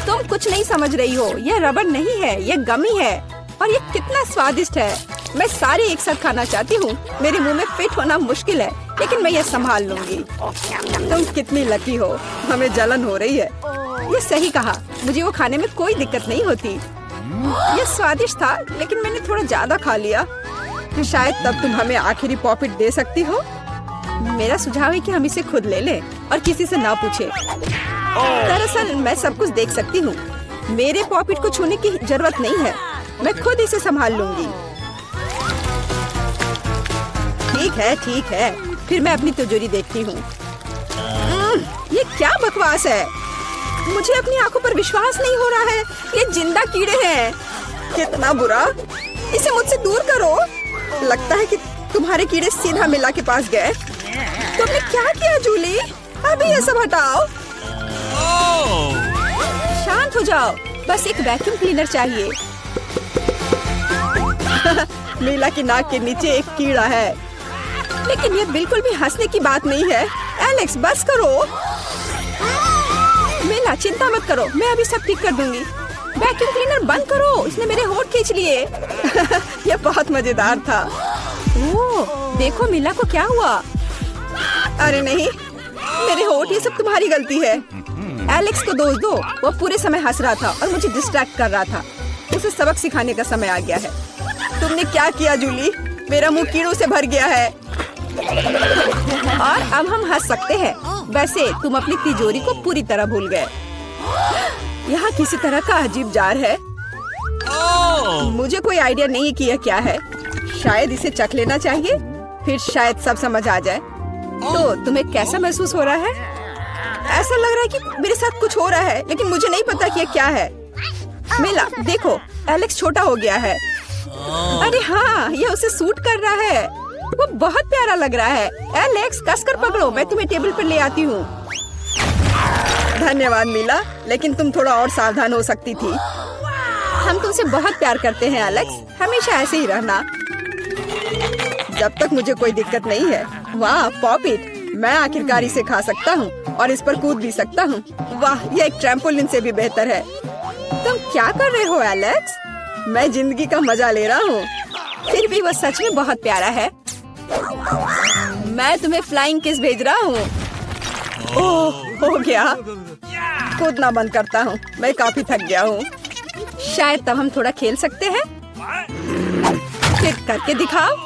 A: तुम कुछ नहीं समझ रही हो। यह रबड़ नहीं है, यह गमी है। और ये कितना स्वादिष्ट है। मैं सारे एक साथ खाना चाहती हूँ। मेरे मुंह में फिट होना मुश्किल है, लेकिन मैं ये संभाल लूंगी। तुम कितनी लकी हो। हमें जलन हो रही है। ये सही कहा, मुझे वो खाने में कोई दिक्कत नहीं होती। ये स्वादिष्ट था, लेकिन मैंने थोड़ा ज्यादा खा लिया। शायद तब तुम हमें आखिरी पॉपिट दे सकती हो। मेरा सुझाव है कि हम इसे खुद ले लें और किसी से ना पूछे। दरअसल मैं सब कुछ देख सकती हूँ। मेरे पॉपिट को छूने की जरूरत नहीं है। मैं खुद इसे संभाल लूंगी। ठीक है। फिर मैं अपनी तिजोरी देखती हूँ। ये क्या बकवास है? मुझे अपनी आंखों पर विश्वास नहीं हो रहा है। ये जिंदा कीड़े हैं। कितना बुरा। इसे मुझसे दूर करो। लगता है कि तुम्हारे कीड़े सीधा मिला के पास गए। तुमने क्या किया जूली? अभी ये सब हटाओ। शांत हो जाओ। बस एक वैक्यूम क्लीनर चाहिए। मीला की नाक के नीचे एक कीड़ा है, लेकिन ये बिल्कुल भी हंसने की बात नहीं है। एलेक्स, बस करो। मीला, चिंता मत करो, मैं अभी सब ठीक कर दूंगी। वैक्यूम क्लीनर बंद करो, इसने मेरे होंठ खींच लिए। यह बहुत मजेदार था। ओह, देखो मीला को क्या हुआ? अरे नहीं, मेरे होंठ, ये सब तुम्हारी गलती है। एलेक्स को दोष दो। वो पूरे समय हंस रहा था और मुझे डिस्ट्रैक्ट कर रहा था। उसे सबक सिखाने का समय आ गया है। तुमने क्या किया जूली? मेरा मुंह कीड़ों से भर गया है। और अब हम हंस सकते हैं। वैसे तुम अपनी तिजोरी को पूरी तरह भूल गए। यहाँ किसी तरह का अजीब जार है। मुझे कोई आइडिया नहीं कि यह क्या है। शायद इसे चख लेना चाहिए, फिर शायद सब समझ आ जाए। तो तुम्हें कैसा महसूस हो रहा है? ऐसा लग रहा है कि मेरे साथ कुछ हो रहा है, लेकिन मुझे नहीं पता कि यह क्या है। मेला, देखो, एलेक्स छोटा हो गया है। अरे हाँ, यह उसे सूट कर रहा है। वो बहुत प्यारा लग रहा है। एलेक्स, कसकर पकड़ो, मैं तुम्हें टेबल पर ले आती हूँ। धन्यवाद मीला, लेकिन तुम थोड़ा और सावधान हो सकती थी। हम तुमसे बहुत प्यार करते हैं एलेक्स, हमेशा ऐसे ही रहना। जब तक मुझे कोई दिक्कत नहीं है। वाह, पॉपिट, मैं आखिरकार इसे खा सकता हूँ और इस पर कूद भी सकता हूँ। वाह, यह एक ट्रैम्पोलिन से भी बेहतर है। तुम क्या कर रहे हो एलेक्स? मैं जिंदगी का मजा ले रहा हूँ। फिर भी वो सच में बहुत प्यारा है। मैं तुम्हें फ्लाइंग किस भेज रहा हूँ। ओह, हो गया। कूदना बंद करता हूँ, मैं काफी थक गया हूँ। शायद तब हम थोड़ा खेल सकते हैं। फिर करके दिखाओ।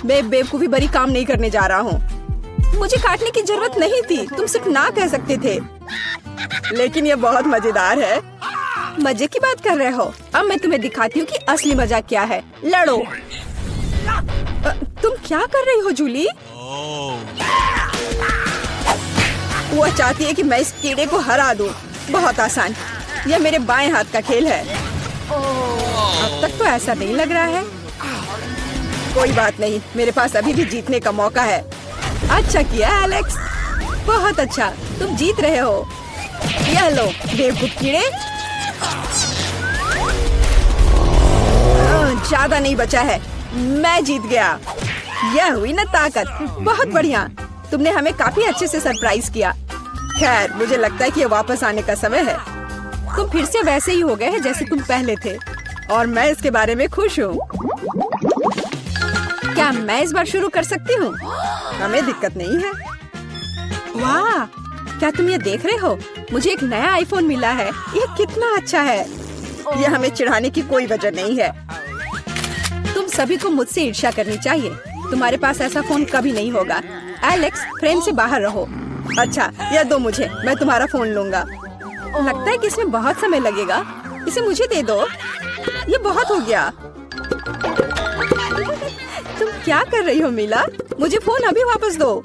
A: मैं बेवकूफी भरी काम नहीं करने जा रहा हूँ। मुझे काटने की जरूरत नहीं थी, तुम सिर्फ ना कह सकते थे। लेकिन ये बहुत मजेदार है। मजे की बात कर रहे हो? अब मैं तुम्हें दिखाती हूँ कि असली मजा क्या है। लड़ो। तुम क्या कर रही हो जूली? वो चाहती है कि मैं इस कीड़े को हरा दूं। बहुत आसान। यह मेरे बाएं हाथ का खेल है। अब तक तो ऐसा नहीं लग रहा है। कोई बात नहीं, मेरे पास अभी भी जीतने का मौका है। अच्छा किया एलेक्स, बहुत अच्छा, तुम जीत रहे हो। यह लो बेवकूफ कीड़े। ज्यादा नहीं बचा है, मैं जीत गया। यह हुई ना ताकत। बहुत बढ़िया, तुमने हमें काफी अच्छे से सरप्राइज किया। खैर, मुझे लगता है कि ये वापस आने का समय है। तुम फिर से वैसे ही हो गए हैं जैसे तुम पहले थे, और मैं इसके बारे में खुश हूँ। क्या मैं इस बार शुरू कर सकती हूँ? हमें दिक्कत नहीं है। वाह, क्या तुम ये देख रहे हो? मुझे एक नया आईफोन मिला है। यह कितना अच्छा है। यह हमें चिढ़ाने की कोई वजह नहीं है। तुम सभी को मुझसे ईर्ष्या करनी चाहिए। तुम्हारे पास ऐसा फोन कभी नहीं होगा। एलेक्स, फ्रेम से बाहर रहो। अच्छा, यह दो मुझे, मैं तुम्हारा फोन लूंगा। लगता है कि इसमें बहुत समय लगेगा। इसे मुझे दे दो। ये बहुत हो गया। तुम क्या कर रही हो मीला? मुझे फोन अभी वापस दो।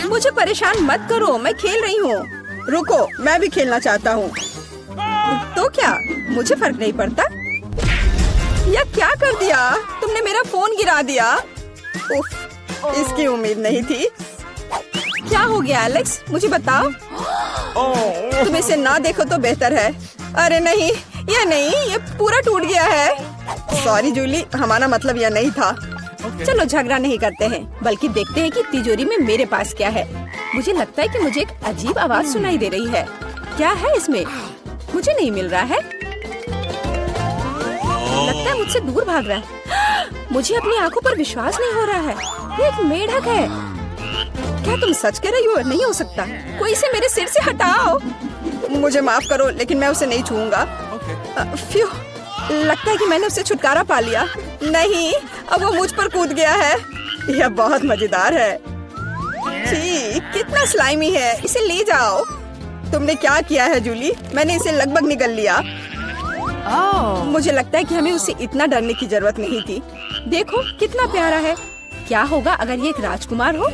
A: मुझे परेशान मत करो, मैं खेल रही हूँ। रुको, मैं भी खेलना चाहता हूँ। तो क्या, मुझे फर्क नहीं पड़ता। यह क्या कर दिया तुमने? मेरा फोन गिरा दिया। उफ, इसकी उम्मीद नहीं थी। क्या हो गया एलेक्स, मुझे बताओ। तुम इसे ना देखो तो बेहतर है। अरे नहीं, यह नहीं, ये पूरा टूट गया है। सॉरी जूली, हमारा मतलब यह नहीं था। चलो झगड़ा नहीं करते हैं, बल्कि देखते हैं कि तिजोरी में मेरे पास क्या है। मुझे लगता है कि मुझे एक अजीब आवाज सुनाई दे रही है। क्या है इसमें? मुझे नहीं मिल रहा है। लगता है मुझसे दूर भाग रहा है। मुझे अपनी आंखों पर विश्वास नहीं हो रहा है। ये एक मेढक है। क्या तुम सच कह रही हो? नहीं हो सकता। कोई इसे मेरे सिर से हटाओ। मुझे माफ करो, लेकिन मैं उसे नहीं छूऊंगा। फ्यू, लगता है कि मैंने उससे छुटकारा पा लिया। नहीं, अब वो मुझ पर कूद गया है। यह बहुत मजेदार है। छी, कितना स्लाइमी है। इसे ले जाओ। तुमने क्या किया है जूली? मैंने इसे लगभग निगल लिया। मुझे लगता है कि हमें उससे इतना डरने की जरूरत नहीं थी। देखो कितना प्यारा है। क्या होगा अगर ये एक राजकुमार हो?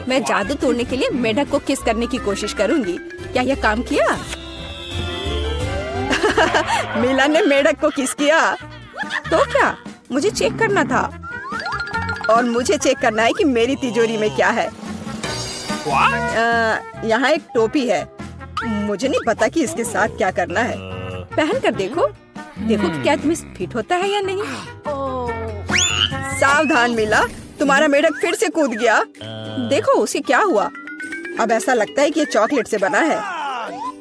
A: मैं जादू तोड़ने के लिए मेढक को किस करने की कोशिश करूंगी। क्या यह काम किया? मीला ने मेढक को किस किया। तो क्या, मुझे चेक करना था। और मुझे चेक करना है कि मेरी तिजोरी में क्या है। यहाँ एक टोपी है। मुझे नहीं पता कि इसके साथ क्या करना है। पहन कर देखो। देखो कि क्या तुम्हें फिट होता है या नहीं। सावधान मीला, तुम्हारा मेढक फिर से कूद गया। देखो उसे क्या हुआ। अब ऐसा लगता है कि ये चॉकलेट से बना है।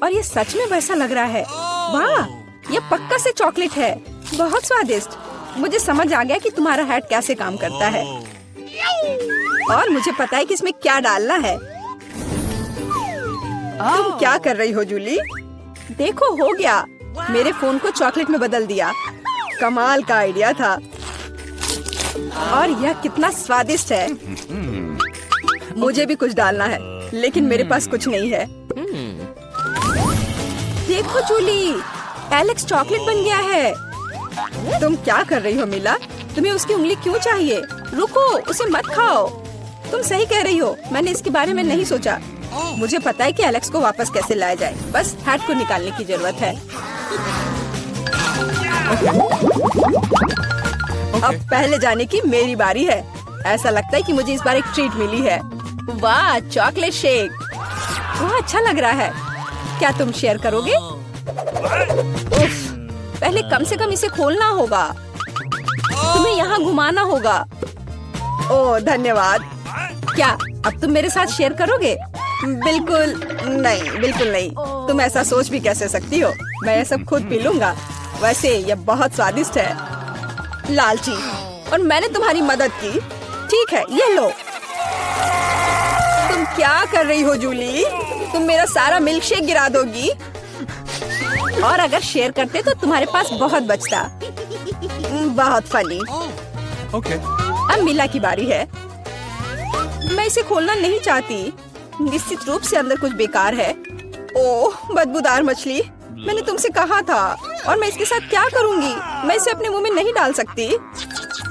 A: और ये सच में वैसा लग रहा है। वाह, ये पक्का से चॉकलेट है। बहुत स्वादिष्ट। मुझे समझ आ गया कि तुम्हारा हैट कैसे काम करता है। और मुझे पता है कि इसमें क्या डालना है। तुम क्या कर रही हो जूली? देखो हो गया। मेरे फोन को चॉकलेट में बदल दिया। कमाल का आइडिया था। और यह कितना स्वादिष्ट है। मुझे भी कुछ डालना है, लेकिन मेरे पास कुछ नहीं है। देखो जूली, एलेक्स चॉकलेट बन गया है। तुम क्या कर रही हो मीला? तुम्हें उसकी उंगली क्यों चाहिए? रुको, उसे मत खाओ। तुम सही कह रही हो, मैंने इसके बारे में नहीं सोचा। मुझे पता है कि एलेक्स को वापस कैसे लाया जाए। बस हैट को निकालने की जरूरत है। अब पहले जाने की मेरी बारी है। ऐसा लगता है कि मुझे इस बार एक ट्रीट मिली है। वाह, चॉकलेट शेक। वाह, अच्छा लग रहा है। क्या तुम शेयर करोगे? उफ, पहले कम से कम इसे खोलना होगा। तुम्हें यहाँ घुमाना होगा। ओह धन्यवाद। क्या अब तुम मेरे साथ शेयर करोगे? बिल्कुल नहीं, बिल्कुल नहीं। तुम ऐसा सोच भी कैसे सकती हो? मैं ये सब खुद पी लूंगा। वैसे ये बहुत स्वादिष्ट है। लालची, और मैंने तुम्हारी मदद की। ठीक है, ये लो। तुम क्या कर रही हो जूली? तुम मेरा सारा मिल्क शेक गिरा दोगी। और अगर शेयर करते तो तुम्हारे पास बहुत बचता। बहुत फनी। अब मीला की बारी है। मैं इसे खोलना नहीं चाहती। निश्चित रूप से अंदर कुछ बेकार है। ओह, बदबूदार मछली। मैंने तुमसे कहा था। और मैं इसके साथ क्या करूंगी? मैं इसे अपने मुंह में नहीं डाल सकती।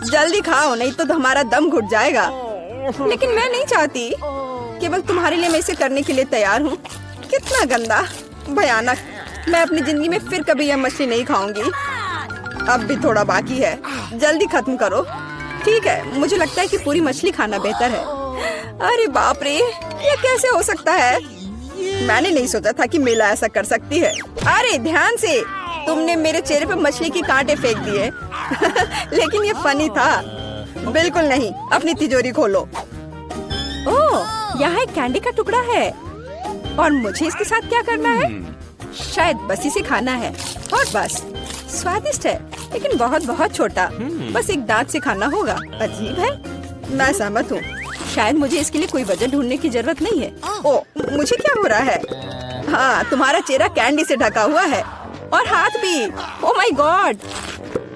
A: जल्दी खाओ, नहीं तो हमारा दम घुट जाएगा। लेकिन मैं नहीं चाहती। केवल तुम्हारे लिए मैं इसे करने के लिए तैयार हूँ। कितना गंदा, भयानक। मैं अपनी जिंदगी में फिर कभी यह मछली नहीं खाऊंगी। अब भी थोड़ा बाकी है। जल्दी खत्म करो। ठीक है, मुझे लगता है कि पूरी मछली खाना बेहतर है। अरे बाप रे, ये कैसे हो सकता है? मैंने नहीं सोचा था कि मीला ऐसा कर सकती है। अरे ध्यान से, तुमने मेरे चेहरे पे मछली के कांटे फेंक दिए। लेकिन ये फनी था। बिल्कुल नहीं, अपनी तिजोरी खोलो। ओह, यहाँ एक कैंडी का टुकड़ा है। और मुझे इसके साथ क्या करना है? शायद बस इसे खाना है। और बस। स्वादिष्ट है, लेकिन बहुत बहुत छोटा। बस एक दांत से खाना होगा। अजीब है। मैं सहमत हूँ। शायद मुझे इसके लिए कोई वजह ढूंढने की जरूरत नहीं है। ओह, मुझे क्या हो रहा है? हाँ, तुम्हारा चेहरा कैंडी से ढका हुआ है। और हाथ भी। ओह माय गॉड,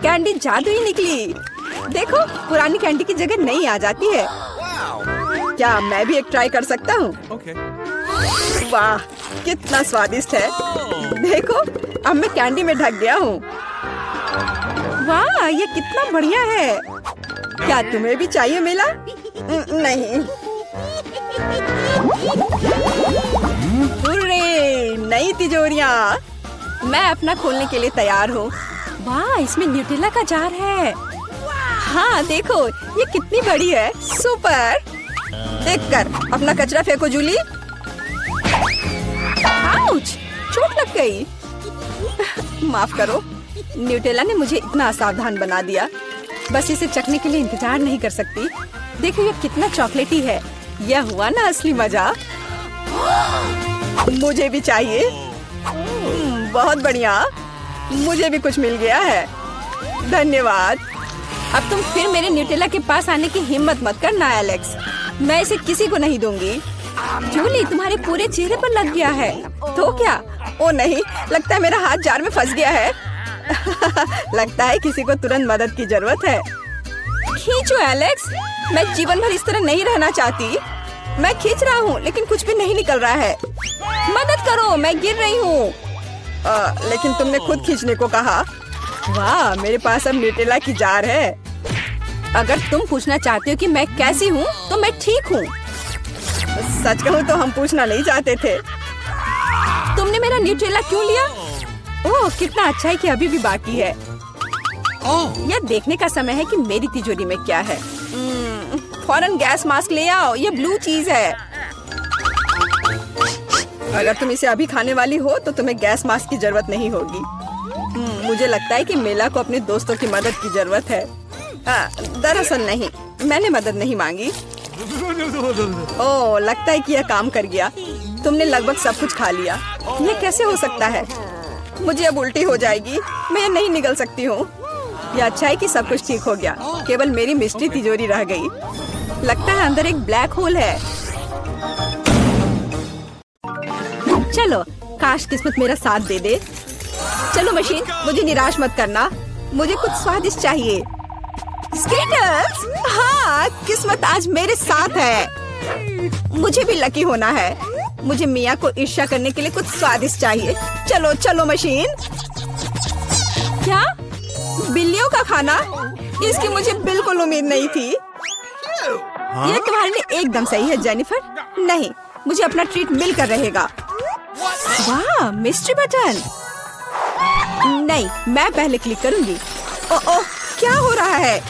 A: कैंडी जादुई निकली। देखो, पुरानी कैंडी की जगह नई आ जाती है। क्या मैं भी एक ट्राई कर सकता हूँ? वाह, कितना स्वादिष्ट है। देखो, अब मैं कैंडी में ढक गया हूँ। वाह, ये कितना बढ़िया है। क्या तुम्हें भी चाहिए मिला? नहीं। हुर्रे, नई तिजोरियाँ। मैं अपना खोलने के लिए तैयार हूँ। वाह, इसमें न्यूटेला का जार है। हाँ देखो, ये कितनी बड़ी है। सुपर। देखकर अपना कचरा फेंको जूली। आउच, चोट लग गई। माफ करो, न्यूटेला ने मुझे इतना असावधान बना दिया। बस इसे चखने के लिए इंतजार नहीं कर सकती। देखो ये कितना चॉकलेटी है। यह हुआ ना असली मजा। मुझे भी चाहिए। बहुत बढ़िया, मुझे भी कुछ मिल गया है। धन्यवाद। अब तुम फिर मेरे न्यूटेला के पास आने की हिम्मत मत करना एलेक्स। मैं इसे किसी को नहीं दूंगी। जूली, तुम्हारे पूरे चेहरे पर लग गया है। तो क्या? ओ नहीं, लगता है मेरा हाथ जार में फंस गया है। लगता है किसी को तुरंत मदद की जरूरत है। खींचो एलेक्स, मैं जीवन भर इस तरह नहीं रहना चाहती। मैं खींच रहा हूँ लेकिन कुछ भी नहीं निकल रहा है। मदद करो, मैं गिर रही हूँ। लेकिन तुमने खुद खींचने को कहा। वाह, मेरे पास अब न्यूटेला की जार है। अगर तुम पूछना चाहते हो कि मैं कैसी हूँ तो मैं ठीक हूँ। सच कहूँ तो हम पूछना नहीं चाहते थे। तुमने मेरा न्यूटेला क्यों लिया? ओह, कितना अच्छा है कि अभी भी बाकी है। यह देखने का समय है कि मेरी तिजोरी में क्या है। फौरन गैस मास्क ले आओ, ये ब्लू चीज है। अगर तुम इसे अभी खाने वाली हो तो तुम्हें गैस मास्क की जरूरत नहीं होगी। मुझे लगता है कि मेला को अपने दोस्तों की मदद की जरूरत है। दरअसल नहीं, मैंने मदद नहीं मांगी। ओह, लगता है कि यह काम कर गया। तुमने लगभग सब कुछ खा लिया। यह कैसे हो सकता है? मुझे अब उल्टी हो जाएगी। मैं नहीं निकल सकती हूँ। यह अच्छा है कि सब कुछ ठीक हो गया। केवल मेरी मिस्ट्री तिजोरी रह गई। लगता है अंदर एक ब्लैक होल है। चलो, काश किस्मत मेरा साथ दे दे। चलो मशीन, मुझे निराश मत करना। मुझे कुछ स्वादिष्ट चाहिए। स्केटर्स, हाँ, किस्मत आज मेरे साथ है। मुझे भी लकी होना है। मुझे मिया को ईर्ष्या करने के लिए कुछ स्वादिष्ट चाहिए। चलो चलो मशीन। क्या? बिल्लियों का खाना? इसकी मुझे बिल्कुल उम्मीद नहीं थी। यह तुम्हारे लिए एकदम सही है जेनिफर। नहीं, मुझे अपना ट्रीट मिलकर रहेगा। वाह, मिस्ट्री बटन। नहीं, मैं पहले क्लिक करूंगी। ओह, क्या हो रहा है?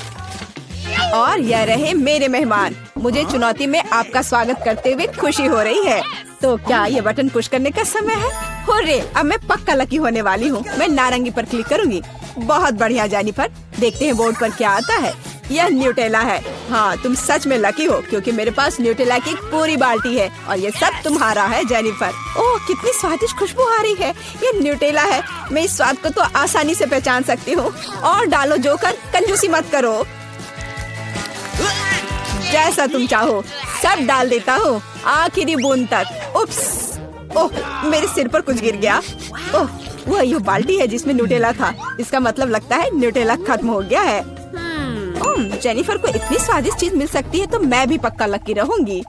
A: और यह रहे मेरे मेहमान। मुझे चुनौती में आपका स्वागत करते हुए खुशी हो रही है। तो क्या ये बटन पुश करने का समय है? हुर्रे, अब मैं पक्का लकी होने वाली हूँ। मैं नारंगी पर क्लिक करूंगी। बहुत बढ़िया जेनिफर। देखते हैं बोर्ड पर क्या आता है। यह न्यूटेला है। हाँ, तुम सच में लकी हो क्योंकि मेरे पास न्यूटेला की एक पूरी बाल्टी है और ये सब तुम्हारा है जेनिफर। ओह, कितनी स्वादिष्ट खुशबू आ रही है। ये न्यूटेला है। मैं इस स्वाद को तो आसानी से पहचान सकती हूँ। और डालो जोकर, कंजूसी मत करो। जैसा तुम चाहो सब डाल देता हूँ, आखिरी बूंद तक। उप्स, ओह, मेरे सिर पर कुछ गिर गया। ओह, वह ये बाल्टी है जिसमें न्यूटेला था। इसका मतलब लगता है न्यूटेला खत्म हो गया है। जेनिफर को इतनी स्वादिष्ट चीज मिल सकती है तो मैं भी पक्का लकी रहूंगी।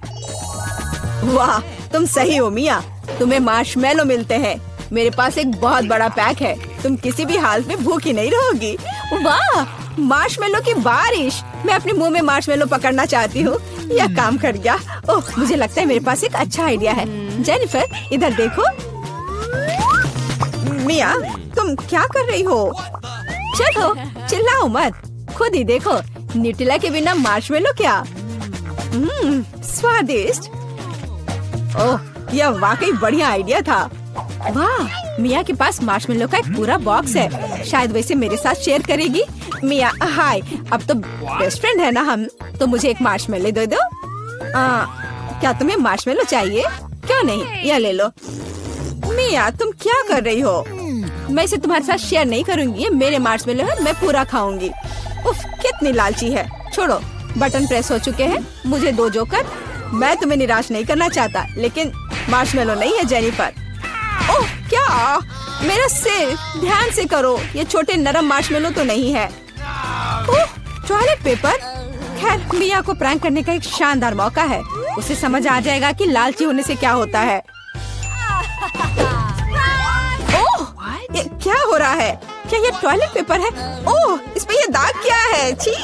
A: वाह, तुम सही हो मिया। तुम्हें मार्शमेलो मिलते हैं। मेरे पास एक बहुत बड़ा पैक है। तुम किसी भी हालत में भूखी नहीं रहोगी। वाह, मार्शमेलो की बारिश। मैं अपने मुंह में मार्शमेलो पकड़ना चाहती हूँ। यह काम कर गया। ओह, मुझे लगता है मेरे पास एक अच्छा आइडिया है। जेनिफर, इधर देखो। मिया, तुम क्या कर रही हो? चलो, चिल्लाओ मत, खुद ही देखो। न्यूटेला के बिना मार्शमेलो क्या? स्वादिष्ट। ओह, यह वाकई बढ़िया आइडिया था। वाह, मिया के पास मार्शमेलो का एक पूरा बॉक्स है। शायद वैसे मेरे साथ शेयर करेगी। मिया, हाय। अब तो बेस्ट फ्रेंड है ना हम। तो मुझे एक मार्शमेलो दे दो। क्या तुम्हें मार्शमेलो चाहिए? क्यों नहीं, यह ले लो। मिया, तुम क्या कर रही हो? मैं इसे तुम्हारे साथ शेयर नहीं करूंगी। ये मेरे मार्शमेलो है, मैं पूरा खाऊंगी। उफ, कितनी लालची है। छोड़ो, बटन प्रेस हो चुके हैं। मुझे दो जोकर। मैं तुम्हें निराश नहीं करना चाहता, लेकिन मार्शमेलो नहीं है जेनिफर। ओह, क्या? मेरा सिर, ध्यान से करो। ये छोटे नरम मार्शमेलो तो नहीं है। ओह, टॉयलेट पेपर। खैर, मिया को प्रैंक करने का एक शानदार मौका है। उसे समझ आ जाएगा कि लालची होने से क्या होता है। ओह, ये क्या हो रहा है? क्या ये टॉयलेट पेपर है? ओह, इस पे ये दाग क्या है? छी!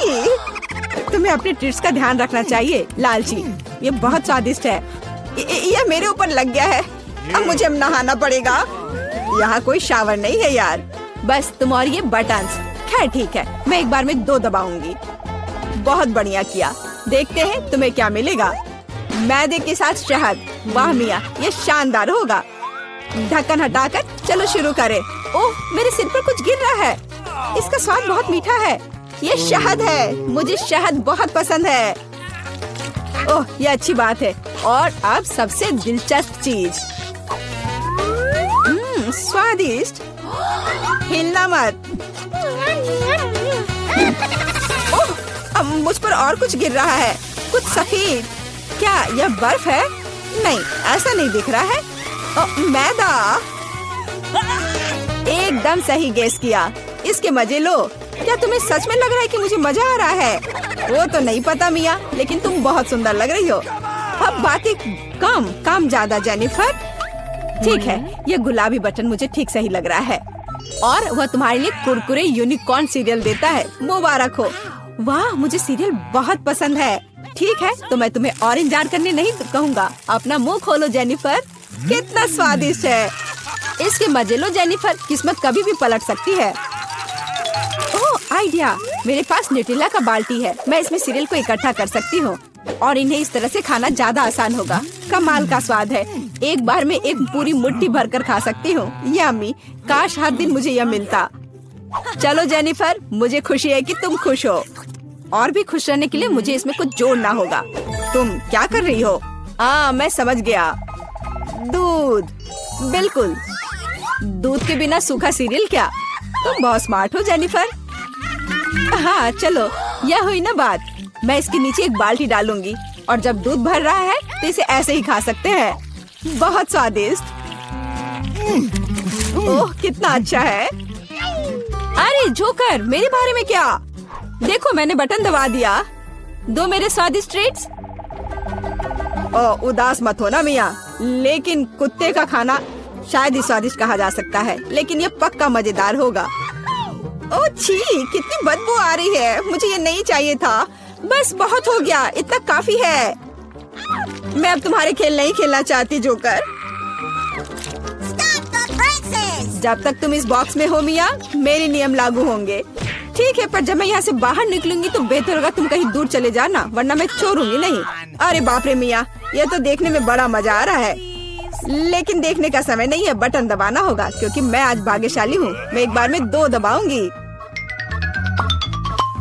A: तुम्हें अपने ट्रीट्स का ध्यान रखना चाहिए लालची। ये बहुत स्वादिष्ट है। ये मेरे ऊपर लग गया है। अब मुझे नहाना पड़ेगा। यहाँ कोई शावर नहीं है यार। बस तुम और ये बटन्स। खैर ठीक है, मैं एक बार में 2 दबाऊंगी। बहुत बढ़िया किया। देखते हैं तुम्हें क्या मिलेगा। मैदे के साथ शहद। वाह मिया, ये शानदार होगा। ढक्कन हटाकर चलो शुरू करें। ओह, मेरे सिर पर कुछ गिर रहा है। इसका स्वाद बहुत मीठा है। ये शहद है। मुझे शहद बहुत पसंद है। ओह, ये अच्छी बात है। और अब सबसे दिलचस्प चीज। स्वादिष्ट। हिलना मत। ओह, अब मुझ पर और कुछ गिर रहा है। कुछ सफेद। क्या यह बर्फ है? नहीं, ऐसा नहीं दिख रहा है। ओह, मैदा। एकदम सही गेस किया। इसके मजे लो। क्या तुम्हें सच में लग रहा है कि मुझे मजा आ रहा है? वो तो नहीं पता मिया, लेकिन तुम बहुत सुंदर लग रही हो। अब बातें कम, काम ज्यादा जेनिफर। ठीक है, ये गुलाबी बटन मुझे ठीक सही लग रहा है। और वह तुम्हारे लिए कुरकुरे यूनिकॉर्न सीरियल देता है। मुबारक हो। वाह, मुझे सीरियल बहुत पसंद है। ठीक है, तो मैं तुम्हें और इंतजार करने नहीं कहूँगा। अपना मुंह खोलो जेनिफर। कितना स्वादिष्ट है। इसके मजे लो जेनिफर। किस्मत कभी भी पलट सकती है। ओह, आइडिया। मेरे पास न्यूटेला का बाल्टी है। मैं इसमें सीरियल को इकट्ठा कर सकती हूँ और इन्हें इस तरह से खाना ज्यादा आसान होगा। कमाल का स्वाद है। एक बार में एक पूरी मुट्ठी भरकर खा सकती हूँ। यम्मी। काश हर दिन मुझे यह मिलता। चलो जेनिफर, मुझे खुशी है कि तुम खुश हो। और भी खुश रहने के लिए मुझे इसमें कुछ जोड़ना होगा। तुम क्या कर रही हो? मैं समझ गया। दूध। बिल्कुल, दूध के बिना सूखा सीरियल क्या? तुम बहुत स्मार्ट हो जेनिफर। हाँ चलो, यह हुई ना बात। मैं इसके नीचे एक बाल्टी डालूंगी और जब दूध भर रहा है तो इसे ऐसे ही खा सकते हैं। बहुत स्वादिष्ट। ओह, कितना अच्छा है। अरे जोकर, मेरे बारे में क्या? देखो, मैंने बटन दबा दिया। दो मेरे स्वादिष्ट ट्रीट्स। उदास मत होना मिया, लेकिन कुत्ते का खाना शायद ही स्वादिष्ट कहा जा सकता है, लेकिन ये पक्का मजेदार होगा। ओह छी, कितनी बदबू आ रही है। मुझे ये नहीं चाहिए था। बस बहुत हो गया, इतना काफी है। मैं अब तुम्हारे खेल नहीं खेलना चाहती जोकर। जब तक तुम इस बॉक्स में हो मिया, मेरे नियम लागू होंगे। ठीक है, पर जब मैं यहाँ से बाहर निकलूंगी तो बेहतर होगा तुम कहीं दूर चले जाना, वरना मैं छोड़ूंगी नहीं। अरे बाप रे मिया, ये तो देखने में बड़ा मजा आ रहा है, लेकिन देखने का समय नहीं है। बटन दबाना होगा क्योंकि मैं आज भाग्यशाली हूँ। मैं एक बार में 2 दबाऊंगी।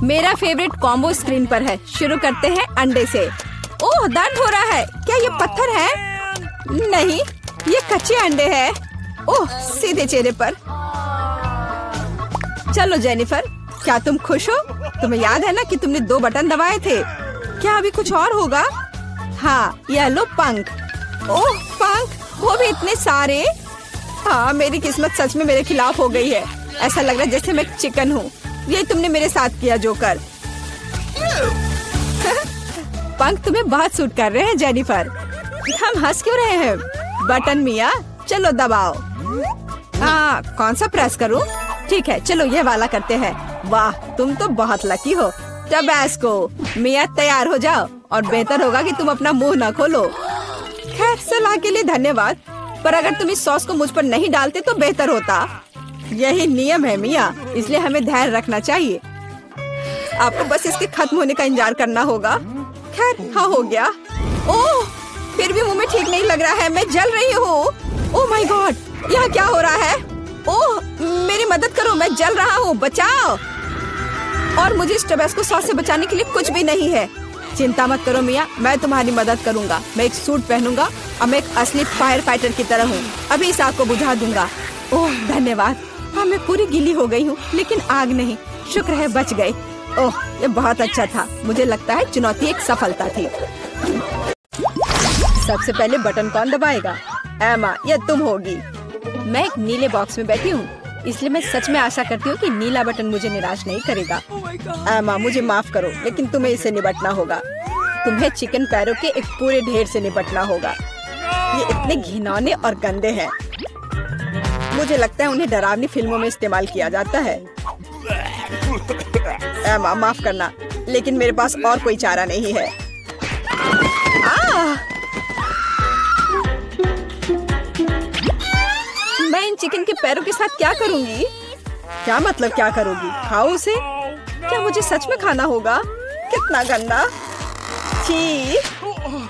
A: मेरा फेवरेट कॉम्बो स्क्रीन पर है। शुरू करते हैं अंडे से। ओह, दर्द हो रहा है। क्या ये पत्थर है? नहीं, ये कच्चे अंडे हैं। ओह, सीधे चेहरे पर। चलो जेनिफर, क्या तुम खुश हो? तुम्हें याद है ना कि तुमने 2 बटन दबाए थे? क्या अभी कुछ और होगा? हाँ, यह लो पंख। ओह पंख, वो भी इतने सारे। हाँ, मेरी किस्मत सच में मेरे खिलाफ हो गई है। ऐसा लग रहा है जैसे मैं चिकन हूँ। ये तुमने मेरे साथ किया जोकर। पंख तुम्हें बहुत सूट कर रहे हैं जेनिफर। हम हंस क्यों रहे हैं? बटन मिया, चलो दबाओ। कौन सा प्रेस करूं? ठीक है, चलो ये वाला करते हैं। वाह, तुम तो बहुत लकी हो। टबैस्को। मिया, तैयार हो जाओ और बेहतर होगा कि तुम अपना मुंह न खोलो। खैर, सलाह के लिए धन्यवाद, पर अगर तुम इस सॉस को मुझ पर नहीं डालते तो बेहतर होता। यही नियम है मिया, इसलिए हमें धैर्य रखना चाहिए। आपको बस इसके खत्म होने का इंतजार करना होगा। खैर, हाँ हो गया। ओह, फिर भी मुंह में ठीक नहीं लग रहा है। मैं जल रही हूँ। ओह माय गॉड, यहाँ क्या हो रहा है? ओह, मेरी मदद करो, मैं जल रहा हूँ, बचाओ। और मुझे इस टबैस्को सॉस से बचाने के लिए कुछ भी नहीं है। चिंता मत करो मिया, मैं तुम्हारी मदद करूंगा। मैं एक सूट पहनूंगा और मैं एक असली फायर फाइटर की तरह हूँ। अभी इस आग को बुझा दूंगा। ओह धन्यवाद। हाँ, मैं पूरी गीली हो गई हूँ, लेकिन आग नहीं। शुक्र है बच गए। ओह, ये बहुत अच्छा था। मुझे लगता है चुनौती एक सफलता थी। सबसे पहले बटन कौन दबाएगा? एमा, ये तुम होगी। मैं एक नीले बॉक्स में बैठी हूँ, इसलिए मैं सच में आशा करती हूँ कि नीला बटन मुझे निराश नहीं करेगा। एमा, मुझे माफ करो, लेकिन तुम्हें इससे निपटना होगा। तुम्हें चिकन पैरों के एक पूरे ढेर से निपटना होगा। ये इतने घिनौने और गंदे हैं। मुझे लगता है उन्हें डरावनी फिल्मों में इस्तेमाल किया जाता है। एमा, माफ करना, लेकिन मेरे पास और कोई चारा नहीं है। मैं इन चिकन के पैरों के साथ क्या करूंगी? क्या मतलब क्या करोगी? खाओ उसे? क्या मुझे सच में खाना होगा? कितना गंदा! छी!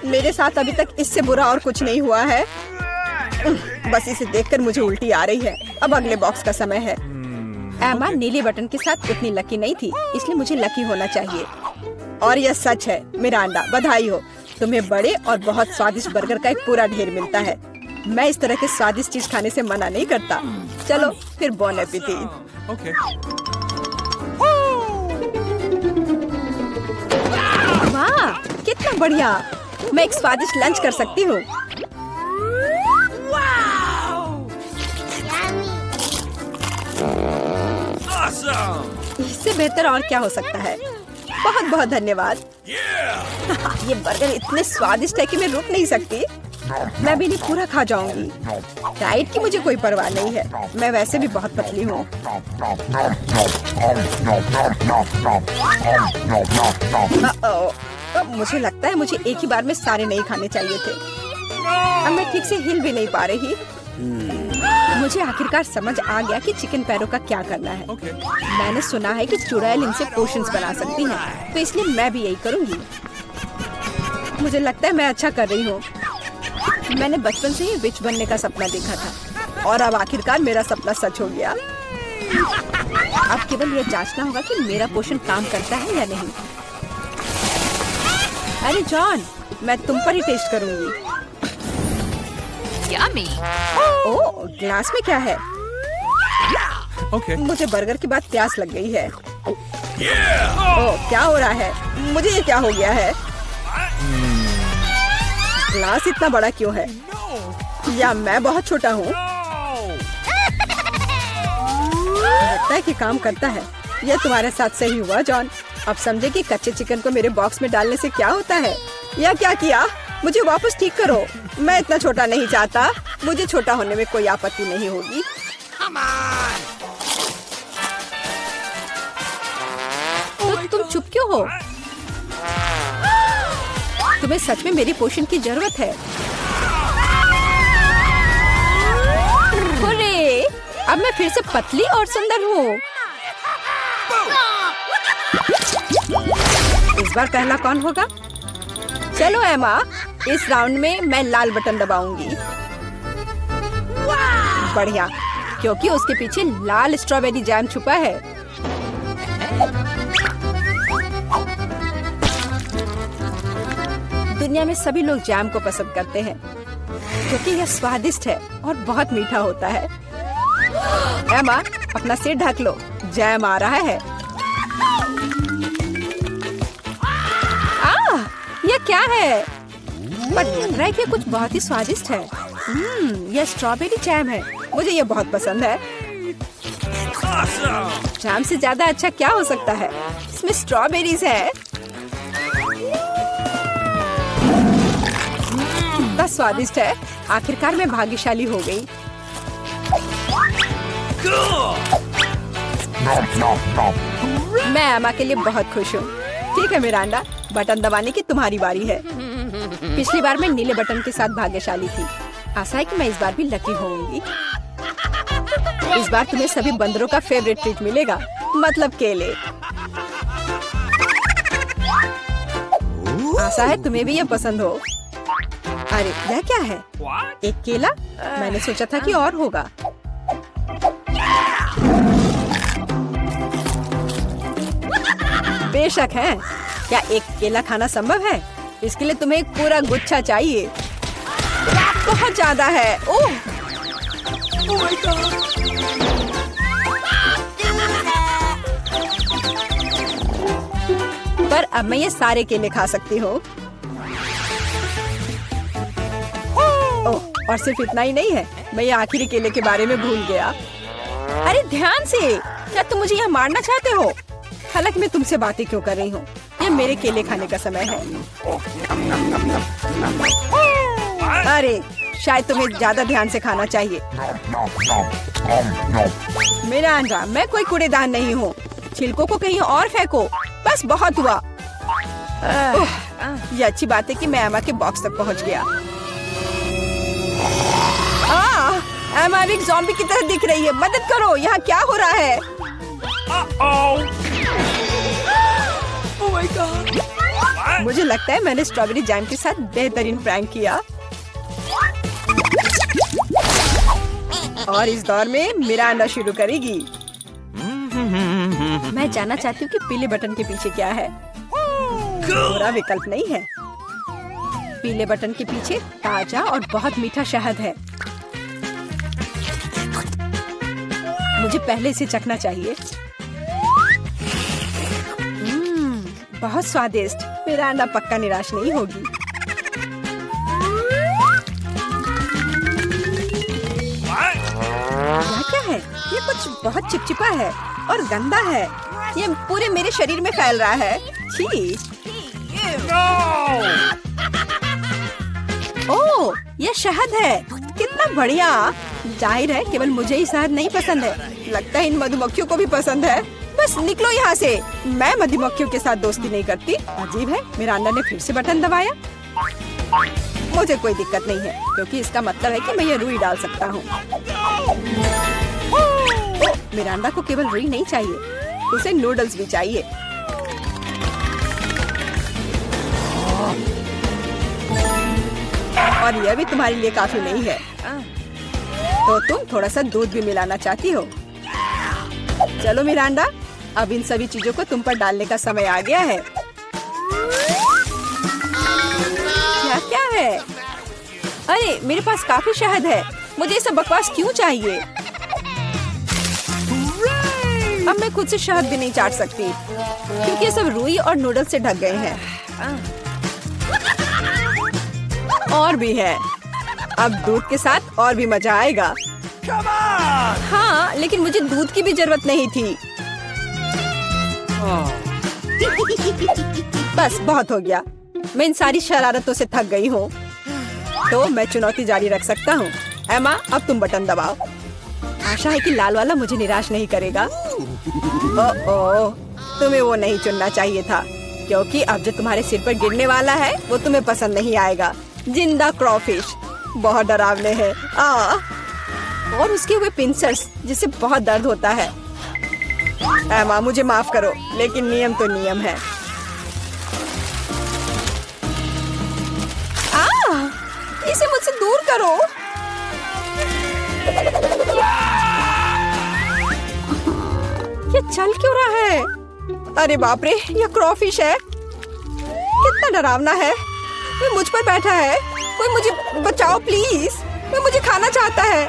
A: मेरे साथ अभी तक इससे बुरा और कुछ नहीं हुआ है। बस इसे देखकर मुझे उल्टी आ रही है। अब अगले बॉक्स का समय है। एमा नीले बटन के साथ उतनी लकी नहीं थी, इसलिए मुझे लकी होना चाहिए। और यह सच है। मिरांडा, बधाई हो, तुम्हें बड़े और बहुत स्वादिष्ट बर्गर का एक पूरा ढेर मिलता है। मैं इस तरह के स्वादिष्ट चीज खाने से मना नहीं करता। चलो फिर बॉन एपेटिट।
D: Okay.
A: वाह, कितना बढ़िया! मैं एक स्वादिष्ट लंच कर सकती हूँ। इससे बेहतर और क्या हो सकता है? बहुत बहुत धन्यवाद। ये बर्गर इतने स्वादिष्ट है कि मैं रुक नहीं सकती। मैं भी नहीं पूरा खा जाऊंगी। डाइट की मुझे कोई परवाह नहीं है। मैं वैसे भी बहुत पतली हूँ। अब मुझे लगता है मुझे एक ही बार में सारे नहीं खाने चाहिए थे। अब मैं ठीक से हिल भी नहीं पा रही। मुझे आखिरकार समझ आ गया कि चिकन पैरों का क्या करना है। मैंने सुना है कि चुड़ैल इनसे पोशंस बना सकती हैं, तो इसलिए मैं भी यही करूँगी। मुझे लगता है मैं अच्छा कर रही हूँ। मैंने बचपन से ही विच बनने का सपना देखा था और अब आखिरकार मेरा सपना सच हो गया। अब केवल यह जांचना होगा कि मेरा पोषण काम करता है या नहीं। अरे जॉन, मैं तुम पर ही टेस्ट करूंगी।
B: Yummy.
A: ओह, ग्लास में क्या है?
D: Okay.
A: मुझे बर्गर के बाद प्यास लग गई है। ओह, क्या हो रहा है? मुझे ये क्या हो गया है? ग्लास इतना बड़ा क्यों है? या मैं बहुत छोटा हूँ? लगता है कि काम करता है। यह तुम्हारे साथ सही हुआ जॉन। अब समझे कि कच्चे चिकन को मेरे बॉक्स में डालने से क्या होता है। या क्या किया? मुझे वापस ठीक करो। मैं इतना छोटा नहीं चाहता। मुझे छोटा होने में कोई आपत्ति नहीं होगी। तो तुम चुप क्यों हो? तुम्हें सच में मेरी पोषण की जरूरत है। अरे, अब मैं फिर से पतली और सुंदर हूँ। इस बार पहला कौन होगा? चलो एमा, इस राउंड में मैं लाल बटन दबाऊंगी। बढ़िया, क्योंकि उसके पीछे लाल स्ट्रॉबेरी जैम छुपा है। दुनिया में सभी लोग जैम को पसंद करते हैं क्योंकि यह स्वादिष्ट है और बहुत मीठा होता है। एमा, अपना सिर ढक लो, जैम आ रहा है। यह क्या है? पर लग रहा है कि कुछ बहुत ही स्वादिष्ट है। यह स्ट्रॉबेरी जैम है। मुझे यह बहुत पसंद है। जैम से ज्यादा अच्छा क्या हो सकता है? इसमें स्ट्रॉबेरीज है। कितना स्वादिष्ट है। आखिरकार मैं भाग्यशाली हो गई। मैं एमा के लिए बहुत खुश हूँ। ठीक है मिरांडा, बटन दबाने की तुम्हारी बारी है। पिछली बार मैं नीले बटन के साथ भाग्यशाली थी। आशा है कि मैं इस बार भी लकी होंगी। इस बार तुम्हें सभी बंदरों का फेवरेट ट्रीट मिलेगा, मतलब केले। आशा है तुम्हें भी ये पसंद हो। अरे यह क्या है? एक केला? मैंने सोचा था कि और होगा। बेशक है। क्या एक केला खाना संभव है? इसके लिए तुम्हें एक पूरा गुच्छा चाहिए। बहुत ज्यादा है। ओह! my God! पर अब मैं ये सारे केले खा सकती हूँ। ओह, और सिर्फ इतना ही नहीं है, मैं ये आखिरी केले के बारे में भूल गया। अरे ध्यान से! क्या तुम मुझे यहाँ मारना चाहते हो? हालांकि मैं तुमसे बातें क्यों कर रही हूँ? ये मेरे केले खाने का समय है। अरे शायद तुम्हें ज्यादा ध्यान से खाना चाहिए। मिरांडा, मैं कोई कूड़ेदान नहीं हूँ। छिलकों को कहीं और फेंको। बस बहुत हुआ। ये अच्छी बात है कि मैं एमा के बॉक्स तक पहुँच गया। एमा एक ज़ॉम्बी की तरह दिख रही है। मदद करो, यहाँ क्या हो रहा है? Oh my God! मुझे लगता है मैंने स्ट्रॉबेरी जैम के साथ बेहतरीन प्रैंक किया। और इस दौर में मिरांडा शुरू करेगी। मैं जानना चाहती हूँ कि पीले बटन के पीछे क्या है। बुरा विकल्प नहीं है। पीले बटन के पीछे ताजा और बहुत मीठा शहद है। मुझे पहले इसे चखना चाहिए। बहुत स्वादिष्ट। मिरांडा पक्का निराश नहीं होगी। यह क्या है? ये कुछ बहुत चिपचिपा है और गंदा है। ये पूरे मेरे शरीर में फैल रहा है। छी! ओह, ये शहद है। कितना बढ़िया। जाहिर है केवल मुझे ही शहद नहीं पसंद है। लगता है इन मधुमक्खियों को भी पसंद है। बस निकलो यहाँ से। मैं मधुमक्खियों के साथ दोस्ती नहीं करती। अजीब है, मिरांडा ने फिर से बटन दबाया। मुझे कोई दिक्कत नहीं है क्योंकि इसका मतलब है कि मैं ये रुई डाल सकता हूँ। मिरांडा को केवल रुई नहीं चाहिए, उसे नूडल्स भी चाहिए। और यह भी तुम्हारे लिए काफी नहीं है। तो तुम थोड़ा सा दूध भी मिलाना चाहती हो? चलो मिरांडा, अब इन सभी चीजों को तुम पर डालने का समय आ गया है। क्या है? अरे मेरे पास काफी शहद है। मुझे ये सब बकवास क्यों चाहिए? अब मैं खुद से शहद भी नहीं चाट सकती क्योंकि ये सब रुई और नूडल्स से ढक गए हैं। और भी है। अब दूध के साथ और भी मजा आएगा। हाँ, लेकिन मुझे दूध की भी जरूरत नहीं थी। बस बहुत हो गया। मैं इन सारी शरारतों से थक गई हूँ। तो मैं चुनौती जारी रख सकता हूँ। एमा, अब तुम बटन दबाओ। आशा है कि लाल वाला मुझे निराश नहीं करेगा। ओह, तुम्हें वो नहीं चुनना चाहिए था क्योंकि अब जो तुम्हारे सिर पर गिरने वाला है वो तुम्हें पसंद नहीं आएगा। जिंदा क्रॉफिश बहुत डरावने हैं। और उसके हुए पिंसर्स जिससे बहुत दर्द होता है। एमा, मुझे माफ करो, लेकिन नियम तो नियम है। इसे मुझसे दूर करो। ये चल क्यों रहा है? अरे बाप रे, ये क्रॉफिश है। कितना डरावना है। ये मुझ पर बैठा है। कोई मुझे बचाओ प्लीज। ये मुझे खाना चाहता है।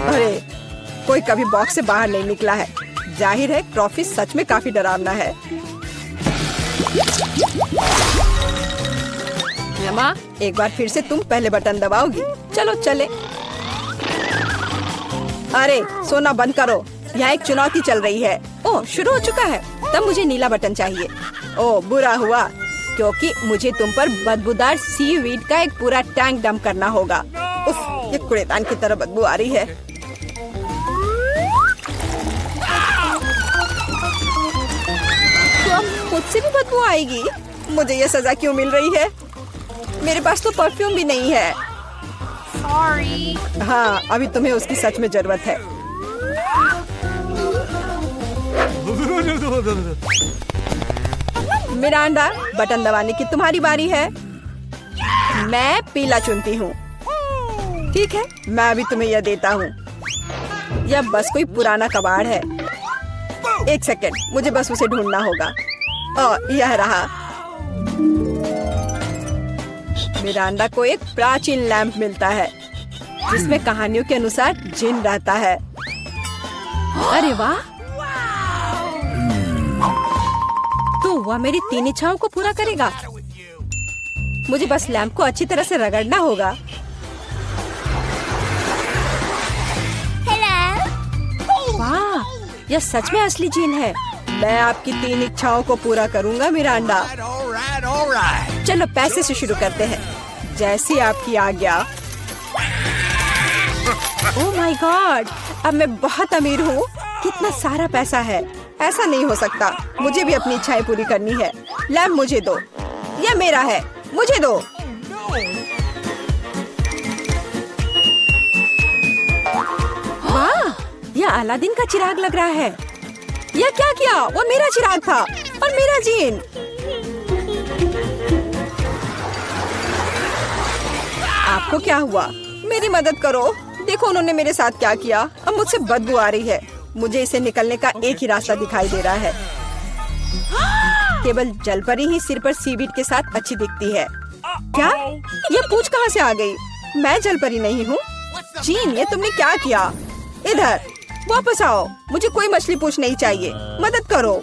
A: अरे कोई कभी बॉक्स से बाहर नहीं निकला है। जाहिर है क्रॉफिश सच में काफी डरावना है। एमा, एक बार फिर से तुम पहले बटन दबाओगी। चलो चले। अरे सोना बंद करो, यहाँ एक चुनौती चल रही है। ओह, शुरू हो चुका है। तब मुझे नीला बटन चाहिए। ओह, बुरा हुआ क्योंकि मुझे तुम पर बदबूदार सीवीड का एक पूरा टैंक डंप करना होगा। उफ, ये कूड़ेदान की तरह बदबू आ रही है। तो अब खुद से भी बदबू आएगी। मुझे ये सजा क्यों मिल रही है? मेरे पास तो परफ्यूम भी नहीं है।
B: Sorry.
A: हाँ, अभी तुम्हें उसकी सच में जरूरत है। मिरांडा, बटन दबाने की तुम्हारी बारी है। मैं पीला चुनती हूँ। ठीक है, मैं अभी तुम्हें यह देता हूँ। यह बस कोई पुराना कबाड़ है। एक सेकंड, मुझे बस उसे ढूंढना होगा। यह रहा। मिरांडा को एक प्राचीन लैंप मिलता है जिसमें कहानियों के अनुसार जिन रहता है। अरे वाह! तो वह मेरी 3 इच्छाओं को पूरा करेगा। मुझे बस लैंप को अच्छी तरह से रगड़ना होगा। यह सच में असली जिन है। मैं आपकी 3 इच्छाओं को पूरा करूंगा मिरांडा।
C: All right.
A: चलो पैसे से शुरू करते हैं, जैसी आपकी आज्ञा। ओह माय गॉड, अब मैं बहुत अमीर हूँ। कितना सारा पैसा है, ऐसा नहीं हो सकता। मुझे भी अपनी इच्छाएं पूरी करनी है। लैम्प मुझे दो, यह मेरा है, मुझे दो। वाह, यह अलादीन का चिराग लग रहा है। यह क्या किया? वो मेरा चिराग था और मेरा जीन। आपको क्या हुआ? मेरी मदद करो। देखो उन्होंने मेरे साथ क्या किया। अब मुझसे बदबू आ रही है। मुझे इसे निकलने का एक ही रास्ता दिखाई दे रहा है। केवल जलपरी ही सिर पर सीवीड के साथ अच्छी दिखती है। क्या? ये पूंछ कहाँ से आ गई? मैं जलपरी नहीं हूँ। जीन, ये तुमने क्या किया? इधर वापस आओ। मुझे कोई मछली पूंछ नहीं चाहिए। मदद करो।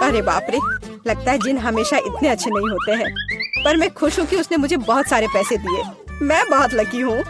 A: अरे बाप रे, लगता है जिन हमेशा इतने अच्छे नहीं होते हैं। पर मैं खुश हूँ कि उसने मुझे बहुत सारे पैसे दिए। मैं बहुत लकी हूँ।